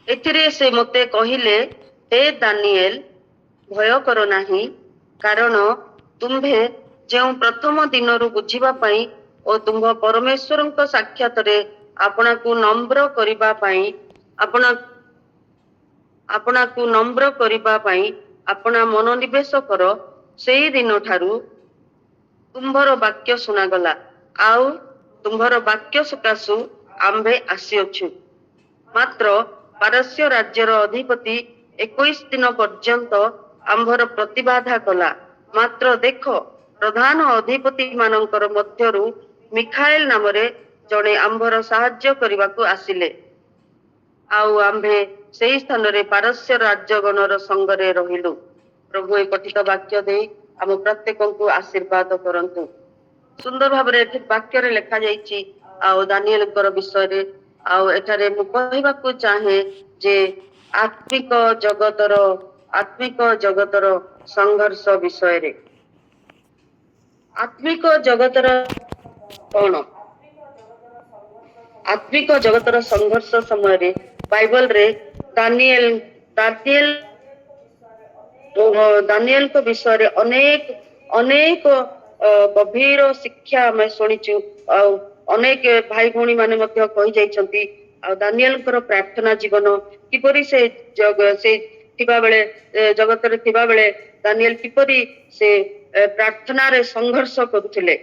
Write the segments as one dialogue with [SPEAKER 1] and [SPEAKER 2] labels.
[SPEAKER 1] ଏଥିରେ ସେ ମୋତେ କହିଲେ, ହେ ଦାନିଏଲ, ଭୟ କର ନାହିଁ, କାରଣ ତୁମ୍ଭେ ଯେଉଁ ପ୍ରଥମ ଦିନରୁ ବୁଝିବା ପାଇଁ ଓ ତୁମ୍ଭ ପରମେଶ୍ୱରଙ୍କ ସାକ୍ଷାତରେ ଆପଣାକୁ ନମ୍ର କରିବା ପାଇଁ ଆପଣା ମନୋନିବେଶ କର, ସେଇ ଦିନ ଠାରୁ ତୁମ୍ଭର ବାକ୍ୟ ଶୁଣାଗଲା, ଆଉ ତୁମ୍ଭର ବାକ୍ୟ ସକାଶୁ ଆମ୍ଭେ ଆସିଅଛୁ। ମାତ୍ର ପାରସ୍ୟ ରାଜ୍ୟର ଅଧିପତି 21 ଦିନ ପର୍ଯ୍ୟନ୍ତ ଆମ୍ଭର ପ୍ରତିବାଧା କଲା। ମାତ୍ର ଦେଖ, ପ୍ରଧାନ ଅଧିପତି ମାନଙ୍କର ମଧ୍ୟରୁ ମିଖାଏଲ ନାମରେ ଜଣେ ଆମ୍ଭର ସାହାଯ୍ୟ କରିବାକୁ ଆସିଲେ, ଆଉ ଆମ୍ଭେ ସେହି ସ୍ଥାନରେ ପାରସ୍ୟ ରାଜଗଣର ସଙ୍ଗରେ ରହିଲୁ। ପ୍ରଭୁ ଏ ପଠିତ ବାକ୍ୟ ଦେଇ ଆମ ପ୍ରତ୍ୟେକଙ୍କୁ ଆଶୀର୍ବାଦ କରନ୍ତୁ। ସୁନ୍ଦର ଭାବରେ ଏଠି ବାକ୍ୟରେ ଲେଖାଯାଇଛି ଆଉ ଦାନିଏଲଙ୍କର ବିଷୟରେ। ଆଉ ଏଠାରେ ମୁଁ କହିବାକୁ ଚାହେଁ ଯେ ଆତ୍ମିକ ଜଗତର ସଂଘର୍ଷ ବିଷୟରେ। ଆତ୍ମିକ ଜଗତର କଣ? ଆତ୍ମିକ ଜଗତର ସଂଘର୍ଷ ସମୟରେ ବାଇବଲରେ ଦାନିଏଲଙ୍କ ବିଷୟରେ ଅନେକ ଗଭୀର ଶିକ୍ଷା ଆମେ ଶୁଣିଛୁ, ଆଉ ଅନେକ ଭାଇ ଭଉଣୀ ମାନେ ମଧ୍ୟ କହିଯାଇଛନ୍ତି। ଆଉ ଦାନିଏଲଙ୍କର ପ୍ରାର୍ଥନା ଜୀବନ କିପରି ସେ ଜଗତରେ ଥିବା ବେଳେ ଦାନିଏଲ କିପରି ସେ ପ୍ରାର୍ଥନାରେ ସଂଘର୍ଷ କରୁଥିଲେ।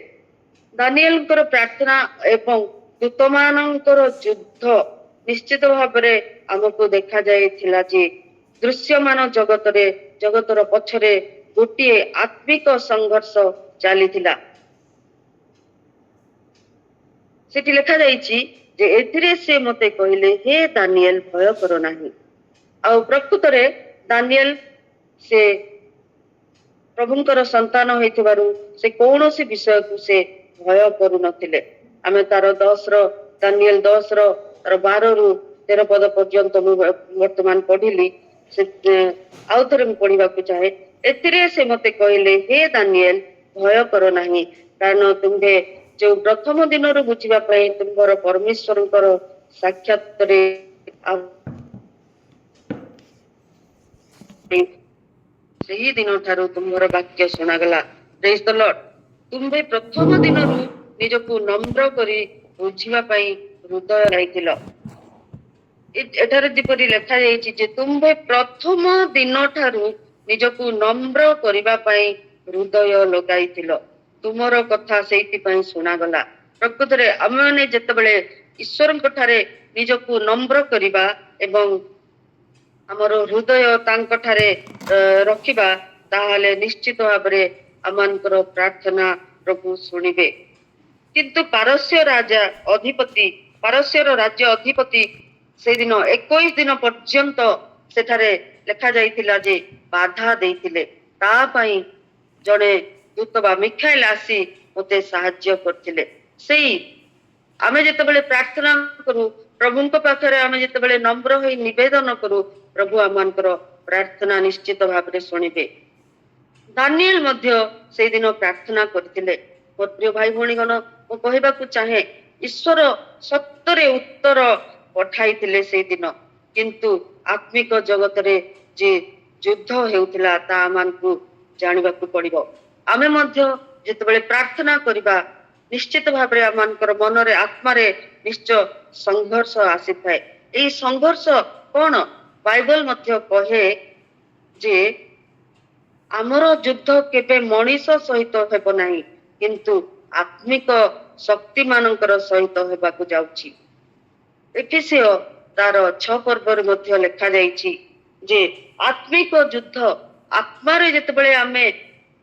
[SPEAKER 1] ଦାନିଏଲଙ୍କର ପ୍ରାର୍ଥନା ଏବଂ ଦୂତମାନଙ୍କର ଯୁଦ୍ଧ ନିଶ୍ଚିତ ଭାବରେ ଆମକୁ ଦେଖାଯାଇଥିଲା ଯେ ଦୃଶ୍ୟମାନ ଜଗତର ପଛରେ ଗୋଟିଏ ଆତ୍ମିକ ସଂଘର୍ଷ ଚାଲିଥିଲା। ସେଠି ଲେଖାଯାଇଛି ଯେ ଏଥିରେ ସେ ମୋତେ କହିଲେ, ହେ ଦାନିଏଲ, ଭୟ କର ନାହିଁ। ଆଉ ପ୍ରକୃତରେ ଦାନିଏଲ ସେ ପ୍ରଭୁଙ୍କର ସନ୍ତାନ ହୋଇଥିବାରୁ ସେ କୌଣସି ବିଷୟକୁ ସେ ଭୟ କରୁନଥିଲେ। ଆମେ ଦାନିଏଲ 10 ତାର 12ରୁ 13 ପଦ ପର୍ଯ୍ୟନ୍ତ ମୁଁ ବର୍ତ୍ତମାନ ପଢିଲି। ଆଉ ଥରେ ମୁଁ ପଢିବାକୁ ଚାହେଁ। ଏଥିରେ ସେ ମୋତେ କହିଲେ, ହେ ଦାନିଏଲ, ଭୟ କର ନାହିଁ, କାରଣ ତୁମ୍ଭେ ଯେଉଁ ପ୍ରଥମ ଦିନରୁ ବୁଝିବା ପାଇଁ ତୁମ୍ଭର ପରମେଶ୍ୱରଙ୍କର ସାକ୍ଷାତରେ ସେହି ଦିନ ଠାରୁ ତୁମ୍ଭର ବାକ୍ୟ ଶୁଣାଗଲା। ପ୍ରେଜ୍ ଦ ଲର୍ଡ। ତୁମ୍ଭେ ପ୍ରଥମ ଦିନରୁ ନିଜକୁ ନମ୍ର କରି ବୁଝିବା ପାଇଁ ହୃଦୟ ଲଗାଇଥିଲ। ଏଠାରେ ଯେପରି ଲେଖାଯାଇଛି ଯେ ତୁମ୍ଭେ ପ୍ରଥମ ଦିନ ଠାରୁ ନିଜକୁ ନମ୍ର କରିବା ପାଇଁ ହୃଦୟ ଲଗାଇଥିଲ। ତୁମର କଥା ସେଇଥିପାଇଁ ଶୁଣାଗଲା। ପ୍ରକୃତରେ ଆମେମାନେ ଯେତେବେଳେ ଈଶ୍ୱରଙ୍କ ଠାରେ ନିଜକୁ ନମ୍ର କରିବା ଏବଂ ଆମର ହୃଦୟ ତାଙ୍କ ଠାରେ ରଖିବା, ତାହେଲେ ନିଶ୍ଚିତ ଭାବରେ ଆମମାନଙ୍କର ପ୍ରାର୍ଥନା ପ୍ରଭୁ ଶୁଣିବେ। କିନ୍ତୁ ପାରସ୍ୟର ରାଜ୍ୟ ଅଧିପତି ସେଦିନ 21 ଦିନ ପର୍ଯ୍ୟନ୍ତ ସେଠାରେ ଲେଖାଯାଇଥିଲା ଯେ ବାଧା ଦେଇଥିଲେ। ତା ପାଇଁ ଜଣେ ଦୂତ ବା ମିଖାଏଲ ଆସି ମୋତେ ସାହାଯ୍ୟ କରିଥିଲେ। ଆମେ ଯେତେବେଳେ ପ୍ରାର୍ଥନା କରୁ, ପ୍ରଭୁଙ୍କ ପାଖରେ ଆମେ ଯେତେବେଳେ ନମ୍ର ହୋଇ ନିବେଦନ କରୁ, ପ୍ରଭୁ ଆମମାନଙ୍କର ପ୍ରାର୍ଥନା ନିଶ୍ଚିତ ଭାବରେ ଶୁଣିବେ। ଦାନିଏଲ ମଧ୍ୟ ସେଇଦିନ ପ୍ରାର୍ଥନା କରିଥିଲେ। ମୋର ପ୍ରିୟ ଭାଇ ଭଉଣୀଗଣ, ମୁଁ କହିବାକୁ ଚାହେଁ ଈଶ୍ୱର ସତରେ ଉତ୍ତର ପଠାଇଥିଲେ ସେଇଦିନ। କିନ୍ତୁ ଆତ୍ମିକ ଜଗତରେ ଯେ ଯୁଦ୍ଧ ହେଉଥିଲା ତାହା ଆମମାନଙ୍କୁ ଜାଣିବାକୁ ପଡିବ। ଆମେ ମଧ୍ୟ ଯେତେବେଳେ ପ୍ରାର୍ଥନା କରିବା, ନିଶ୍ଚିତ ଭାବରେ ଆମମାନଙ୍କର ମନରେ ଆତ୍ମାରେ ନିଶ୍ଚୟ ସଂଘର୍ଷ ଆସିଥାଏ। ଏହି ସଂଘର୍ଷ କଣ? ବାଇବଲ ମଧ୍ୟ କହେ ଯେ ଆମର ଯୁଦ୍ଧ କେବେ ମଣିଷ ସହିତ ହେବ ନାହିଁ, କିନ୍ତୁ ଆତ୍ମିକ ଶକ୍ତି ମାନଙ୍କର ସହିତ ହେବାକୁ ଯାଉଛି। ଏଫେସୀୟ ତାର 6 ପର୍ବରେ ମଧ୍ୟ ଲେଖାଯାଇଛି ଯେ ଆତ୍ମିକ ଯୁଦ୍ଧ ଆତ୍ମାରେ ଯେତେବେଳେ ଆମେ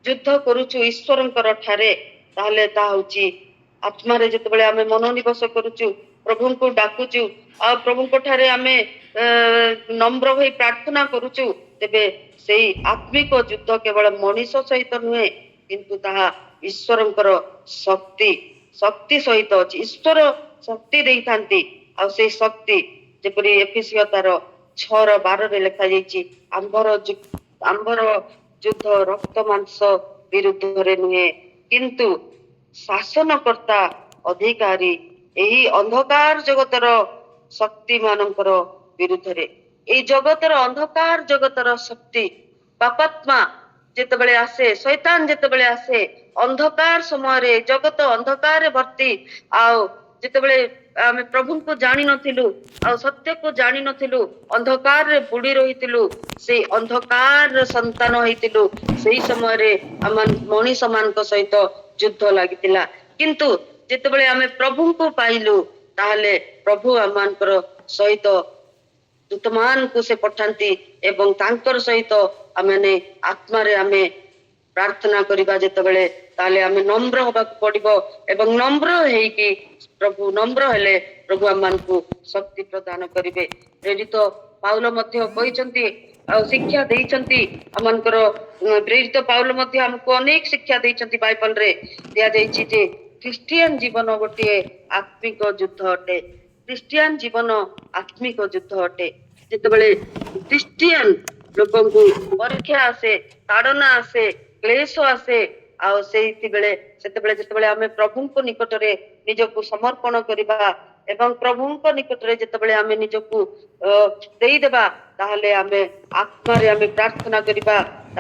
[SPEAKER 1] ଯୁଦ୍ଧ କରୁଛୁ ଈଶ୍ୱରଙ୍କର ଠାରେ, ତାହେଲେ ତାହା ହଉଛି ଆତ୍ମାରେ ଯେତେବେଳେ ଆମେ ମନୋନିବେଶ କରୁଛୁ, ପ୍ରଭୁଙ୍କୁ ଡାକୁଛୁ, ଆଉ ପ୍ରଭୁଙ୍କ ଠାରେ ଆମେ ନମ୍ର ହୋଇ ପ୍ରାର୍ଥନା କରୁଛୁ, ତେବେ ସେଇ ଆତ୍ମିକ ଯୁଦ୍ଧ କେବଳ ମଣିଷ ସହିତ ନୁହେଁ, କିନ୍ତୁ ତାହା ଈଶ୍ୱରଙ୍କର ଶକ୍ତି ସହିତ ଅଛି। ଈଶ୍ୱର ଶକ୍ତି ଦେଇଥାନ୍ତି, ଆଉ ସେଇ ଶକ୍ତି ଯେପରି ଏଫେସୀୟ ତାର 6:12 ଲେଖାଯାଇଛି, ଆମ୍ଭର ଯୁଦ୍ଧ ରକ୍ତ ମାଂସ ବିରୁଦ୍ଧରେ ନୁହେଁ, କିନ୍ତୁ ଶାସନକର୍ତ୍ତା, ଅଧିକାରୀ, ଏହି ଅନ୍ଧକାର ଜଗତର ଶକ୍ତି ମାନଙ୍କର ବିରୁଦ୍ଧରେ। এই জগତର ଅନ୍ଧକାର ଜଗତର ଶକ୍ତି ପାପାତ୍ମା ଯେତେବେଳେ ଆସେ ଶୈତାନ ଯେତେବେଳେ ଆସେ ଅନ୍ଧକାର ସମୟରେ ଜଗତ ଅନ୍ଧକାରରେ ଭର୍ତ୍ତି ଆଉ ଯେତେବେଳେ ଆମେ ପ୍ରଭୁଙ୍କୁ ଜାଣିନଥିଲୁ ଆଉ ସତ୍ୟକୁ ଜାଣିନଥିଲୁ ଅନ୍ଧକାରରେ ବୁଡି ରହିଥିଲୁ ସେଇ ଅନ୍ଧକାରର ସନ୍ତାନ ହେଇଥିଲୁ ସେଇ ସମୟରେ ଆମ ମଣିଷ ମାନଙ୍କ ସହିତ ଯୁଦ୍ଧ ଲାଗିଥିଲା କିନ୍ତୁ ଯେତେବେଳେ ଆମେ ପ୍ରଭୁଙ୍କୁ ପାଇଲୁ ତାହେଲେ ପ୍ରଭୁ ଆମମାନଙ୍କର ସହିତ ଦୂତମାନଙ୍କୁ ସେ ପଠାନ୍ତି ଏବଂ ତାଙ୍କର ସହିତ ଆମେ ଆତ୍ମାରେ ଆମେ ପ୍ରାର୍ଥନା କରିବା ଯେତେବେଳେ ତାହେଲେ ଆମେ ନମ୍ର ହବାକୁ ପଡିବ ଏବଂ ନମ୍ର ହେଇକି ପ୍ରଭୁ ନମ୍ର ହେଲେ ପ୍ରଭୁ ଆମମାନଙ୍କୁ ଶକ୍ତି ପ୍ରଦାନ କରିବେ ପ୍ରେରିତ ପାଉଲ ମଧ୍ୟ କହିଛନ୍ତି ଆଉ ଶିକ୍ଷା ଦେଇଛନ୍ତି ଆମମାନଙ୍କର ପ୍ରେରିତ ପାଉଲ ମଧ୍ୟ ଆମକୁ ଅନେକ ଶିକ୍ଷା ଦେଇଛନ୍ତି ବାଇବଲରେ ଦିଆଯାଇଛି ଯେ ଖ୍ରୀଷ୍ଟିଆନ ଜୀବନ ଗୋଟିଏ ଆତ୍ମିକ ଯୁଦ୍ଧ ଅଟେ ଖ୍ରୀଷ୍ଟିଆନ ଜୀବନ ଆତ୍ମିକ ଯୁଦ୍ଧ ଅଟେ ଯେତେବେଳେ ଖ୍ରୀଷ୍ଟିଆନ ଲୋକଙ୍କୁ ପରୀକ୍ଷା ଆସେ ତାଡନା ଆସେ କ୍ଲେଶ ଆସେ ଆଉ ସେତେବେଳେ ଯେତେବେଳେ ଆମେ ପ୍ରଭୁଙ୍କ ନିକଟରେ ନିଜକୁ ସମର୍ପଣ କରିବା ଏବଂ ପ୍ରଭୁଙ୍କ ନିକଟରେ ଯେତେବେଳେ ଆମେ ନିଜକୁ ଦେଇଦେବା ତାହେଲେ ଆମେ ଆତ୍ମାରେ ଆମେ ପ୍ରାର୍ଥନା କରିବା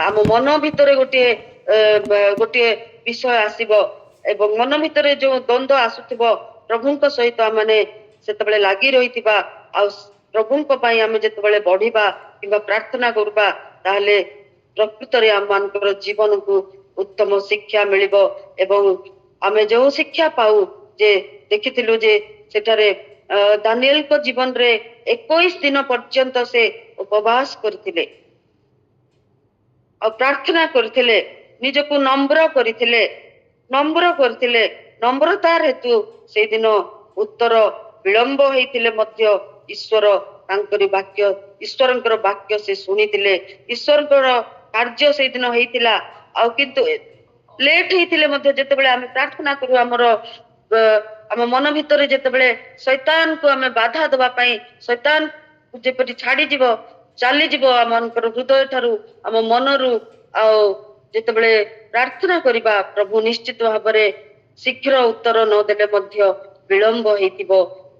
[SPEAKER 1] ଆମ ମନ ଭିତରେ ଗୋଟିଏ ବିଷୟ ଆସିବ ଏବଂ ମନ ଭିତରେ ଯୋଉ ଦ୍ୱନ୍ଦ୍ୱ ଆସୁଥିବ ପ୍ରଭୁଙ୍କ ସହିତ ଆମେ ସେତେବେଳେ ଲାଗି ରହିଥିବା ଆଉ ପ୍ରଭୁଙ୍କ ପାଇଁ ଆମେ ଯେତେବେଳେ ବଢିବା କିମ୍ବା ପ୍ରାର୍ଥନା କରିବା ତାହେଲେ ପ୍ରକୃତରେ ଆମମାନଙ୍କର ଜୀବନକୁ ଉତ୍ତମ ଶିକ୍ଷା ମିଳିବ ଏବଂ ଆମେ ଯୋଉ ଶିକ୍ଷା ପାଉ ଯେ ଦେଖିଥିଲୁ ଯେ ସେଠାରେ ଦାନିଏଲଙ୍କ ଜୀବନରେ 21 ଦିନ ପର୍ଯ୍ୟନ୍ତ ସେ ଉପବାସ କରିଥିଲେ ଆଉ ପ୍ରାର୍ଥନା କରିଥିଲେ ନିଜକୁ ନମ୍ର କରିଥିଲେ ନମ୍ରତାର ହେତୁ ସେଇଦିନ ଉତ୍ତର ବିଳମ୍ବ ହେଇଥିଲେ ମଧ୍ୟ ଈଶ୍ୱରଙ୍କର ବାକ୍ୟ ସେ ଶୁଣିଥିଲେ ଈଶ୍ୱରଙ୍କର କାର୍ଯ୍ୟ ସେଇଦିନ ହେଇଥିଲା ଆଉ କିନ୍ତୁ ଲେଟ୍ ହେଇଥିଲେ ମଧ୍ୟ ଯେତେବେଳେ ଆମେ ପ୍ରାର୍ଥନା କରୁ ଆମ ମନ ଭିତରେ ଯେତେବେଳେ ଶୈତାନକୁ ଆମେ ବାଧା ଦେବା ପାଇଁ ଶୈତାନ ଯେପରି ଚାଲିଯିବ ଆମମାନଙ୍କର ହୃଦୟ ଠାରୁ ଆମ ମନରୁ ଆଉ ଯେତେବେଳେ ପ୍ରାର୍ଥନା କରିବା ପ୍ରଭୁ ନିଶ୍ଚିତ ଭାବରେ ଶୀଘ୍ର ଉତ୍ତର ନଦେଲେ ମଧ୍ୟ ବିଳମ୍ବ ହେଇଥିବ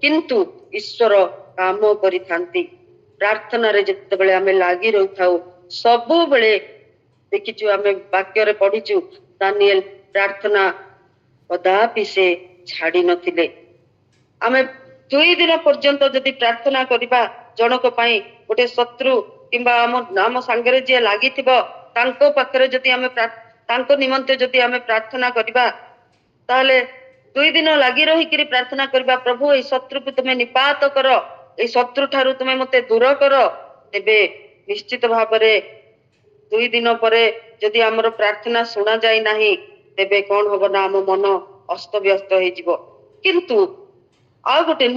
[SPEAKER 1] କିନ୍ତୁ ଈଶ୍ୱର କାମ କରିଥାନ୍ତି ପ୍ରାର୍ଥନାରେ ଯେତେବେଳେ ଆମେ ଲାଗି ରହିଥାଉ ସବୁବେଳେ ଦେଖିଛୁ ଆମେ ବାକ୍ୟରେ ପଢିଛୁ ଦାନିଏଲ ପ୍ରାର୍ଥନା କଦାପି ସେ ଛାଡି ନଥିଲେ ଆମେ 2 ଦିନ ପର୍ଯ୍ୟନ୍ତ ଯଦି ପ୍ରାର୍ଥନା କରିବା ଜଣକ ପାଇଁ ଗୋଟେ ଶତ୍ରୁ କିମ୍ବା ଆମ ସାଙ୍ଗରେ ଯିଏ ଲାଗିଥିବ ତାଙ୍କ ପାଖରେ ଯଦି ଆମେ ତାଙ୍କ ନିମନ୍ତେ ଯଦି ଆମେ ପ୍ରାର୍ଥନା କରିବା ତାହେଲେ 2 ଦିନ ଲାଗି ରହିକିରି ପ୍ରାର୍ଥନା କରିବା ପ୍ରଭୁ ଏଇ ଶତ୍ରୁକୁ ତୁମେ ନିପାତ କର ଏଇ ଶତ୍ରୁ ଠାରୁ ତୁମେ ମତେ ଦୂର କର ତେବେ ନିଶ୍ଚିତ ଭାବରେ 2 ଦିନ ପରେ ଯଦି ଆମର ପ୍ରାର୍ଥନା ଶୁଣା ଯାଇ ନାହିଁ ତେବେ କଣ ହବ ନା ଆମ ମନ ଅସ୍ତବ୍ୟସ୍ତ ହେଇଯିବ କିନ୍ତୁ ଆଉ ଗୋଟେ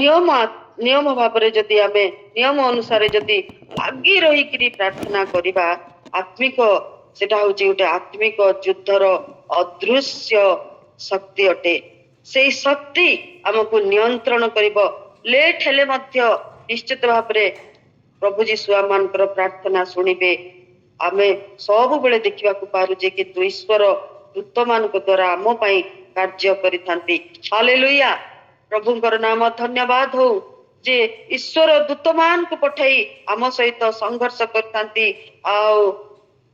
[SPEAKER 1] ନିୟମ ଭାବରେ ଯଦି ଆମେ ନିୟମ ଅନୁସାରେ ଯଦି ଲାଗି ରହିକିରି ପ୍ରାର୍ଥନା କରିବା ସେଟା ହଉଛି ଗୋଟେ ଆତ୍ମିକ ଯୁଦ୍ଧର ଅଦୃଶ୍ୟ ଶକ୍ତି ଅଟେ ସେଇ ଶକ୍ତି ଆମକୁ ନିୟନ୍ତ୍ରଣ କରିବ ଲେଟ୍ ହେଲେ ମଧ୍ୟ ନିଶ୍ଚିତ ଭାବରେ ପ୍ରଭୁ ଯୀଶୁ ଆମମାନଙ୍କର ପ୍ରାର୍ଥନା ଶୁଣିବେ ଆମେ ସବୁବେଳେ ଦେଖିବାକୁ ପାରୁଛେ କିନ୍ତୁ ଈଶ୍ୱର ଦୂତମାନଙ୍କ ଦ୍ୱାରା ଆମ ପାଇଁ କାର୍ଯ୍ୟ କରିଥାନ୍ତି ହାଲେଲୁୟା ପ୍ରଭୁଙ୍କର ନାମ ଧନ୍ୟବାଦ ହଉ ଯେ ଈଶ୍ୱର ଦୂତମାନଙ୍କୁ ପଠାଇ ଆମ ସହିତ ସଂଘର୍ଷ କରିଥାନ୍ତି ଆଉ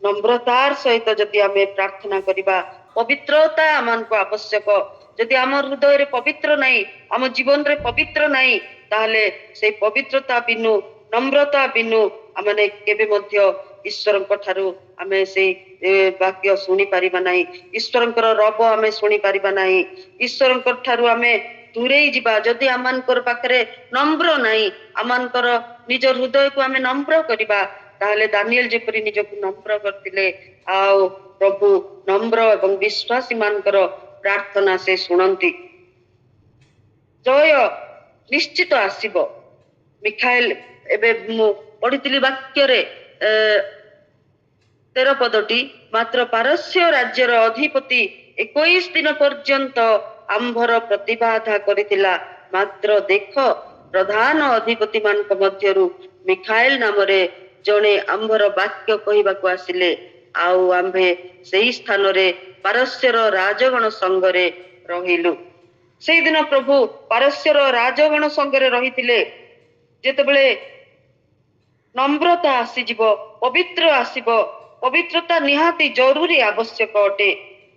[SPEAKER 1] ନମ୍ରତାର ସହିତ ଯଦି ଆମେ ପ୍ରାର୍ଥନା କରିବା ପବିତ୍ରତା ଆମକୁ ଆବଶ୍ୟକ ଯଦି ଆମ ହୃଦୟରେ ପବିତ୍ର ନାହିଁ ଆମ ଜୀବନରେ ପବିତ୍ର ନାହିଁ ତାହେଲେ ସେଇ ପବିତ୍ରତା ବିନୁ ନମ୍ରତା ବିନୁ ଆମେ କେବେ ମଧ୍ୟ ଈଶ୍ୱରଙ୍କ ଠାରୁ ଆମେ ସେଇ ବାକ୍ୟ ଶୁଣି ପାରିବା ନାହିଁ ଈଶ୍ୱରଙ୍କର ରବ ଆମେ ଶୁଣି ପାରିବା ନାହିଁ ଈଶ୍ୱରଙ୍କ ଠାରୁ ଆମେ ଦୂରେଇ ଯିବା ଯଦି ଆମମାନଙ୍କର ପାଖରେ ନମ୍ର ନାହିଁ ଆମମାନଙ୍କର ନିଜ ହୃଦୟକୁ ଆମେ ନମ୍ର କରିବା ତାହେଲେ ଦାନିଏଲ ଯେପରି ନିଜକୁ ନମ୍ର କରିଥିଲେ ଆଉ ପ୍ରଭୁ ନମ୍ର ଏବଂ ବିଶ୍ୱାସୀ ମାନଙ୍କର ପ୍ରାର୍ଥନା ସେ ଶୁଣନ୍ତି ଜୟ ନିଶ୍ଚିତ ଆସିବ ମିଖାଏଲ ଏବେ ମୁଁ ପଢିଥିଲି ବାକ୍ୟରେ 13 ପଦଟି ମାତ୍ର ପାରସ୍ୟ ରାଜ୍ୟର ଅଧିପତି 21 ଦିନ ପର୍ଯ୍ୟନ୍ତ ଆମ୍ଭର ପ୍ରତିବାଧା କରିଥିଲା ମାତ୍ର ଦେଖ ପ୍ରଧାନ ଅଧିପତି ମାନଙ୍କ ମଧ୍ୟରୁ ମିଖାଏଲ ନାମରେ ଜଣେ ଆମ୍ଭର ବାକ୍ୟ କହିବାକୁ ଆସିଲେ ଆଉ ଆମ୍ଭେ ସେଇ ସ୍ଥାନରେ ପାରସ୍ୟର ରାଜଗଣ ସଙ୍ଗରେ ରହିଲୁ ସେଇଦିନ ପ୍ରଭୁ ପାରସ୍ୟର ରାଜଗଣ ସଙ୍ଗରେ ରହିଥିଲେ ଯେତେବେଳେ ନମ୍ରତା ଆସିଯିବ, ପବିତ୍ର ଆସିବ। ପବିତ୍ରତା ନିହାତି ଜରୁରୀ ଆବଶ୍ୟକ ଅଟେ।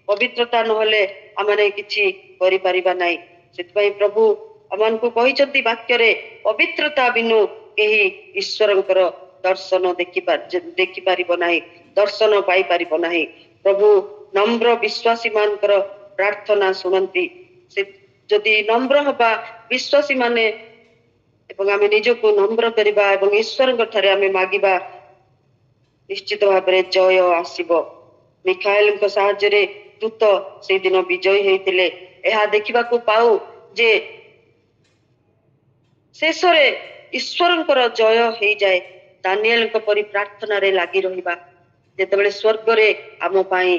[SPEAKER 1] ପବିତ୍ରତା ନହେଲେ ଆମେ କିଛି କରିପାରିବା ନାହିଁ। ସେଥିପାଇଁ ପ୍ରଭୁ ଆମମାନଙ୍କୁ କହିଛନ୍ତି ବାକ୍ୟରେ, ପବିତ୍ରତା ବିନୁ କେହି ଈଶ୍ୱରଙ୍କର ଦର୍ଶନ ଦେଖିପାରିବ ନାହିଁ, ଦର୍ଶନ ପାଇପାରିବ ନାହିଁ। ପ୍ରଭୁ ନମ୍ର ବିଶ୍ୱାସୀ ମାନଙ୍କର ପ୍ରାର୍ଥନା ଶୁଣନ୍ତି। ସେ ଯଦି ନମ୍ର ହବା, ବିଶ୍ୱାସୀ ମାନେ ଏବଂ ଆମେ ନିଜକୁ ନମ୍ର କରିବା ଏବଂ ଈଶ୍ୱରଙ୍କ ଠାରେ ଆମେ ମାଗିବା, ନିଶ୍ଚିତ ଭାବରେ ଜୟ ଆସିବ। ମିଖାଏଲଙ୍କ ସାହାଯ୍ୟରେ ଦୂତ ସେଇଦିନ ବିଜୟୀ ହେଇଥିଲେ। ଏହା ଦେଖିବାକୁ ପାଉ ଯେ ଶେଷରେ ଈଶ୍ୱରଙ୍କର ଜୟ ହେଇଯାଏ। ଦାନିଏଲଙ୍କ ପରି ପ୍ରାର୍ଥନାରେ ଲାଗି ରହିବା, ଯେତେବେଳେ ସ୍ୱର୍ଗରେ ଆମ ପାଇଁ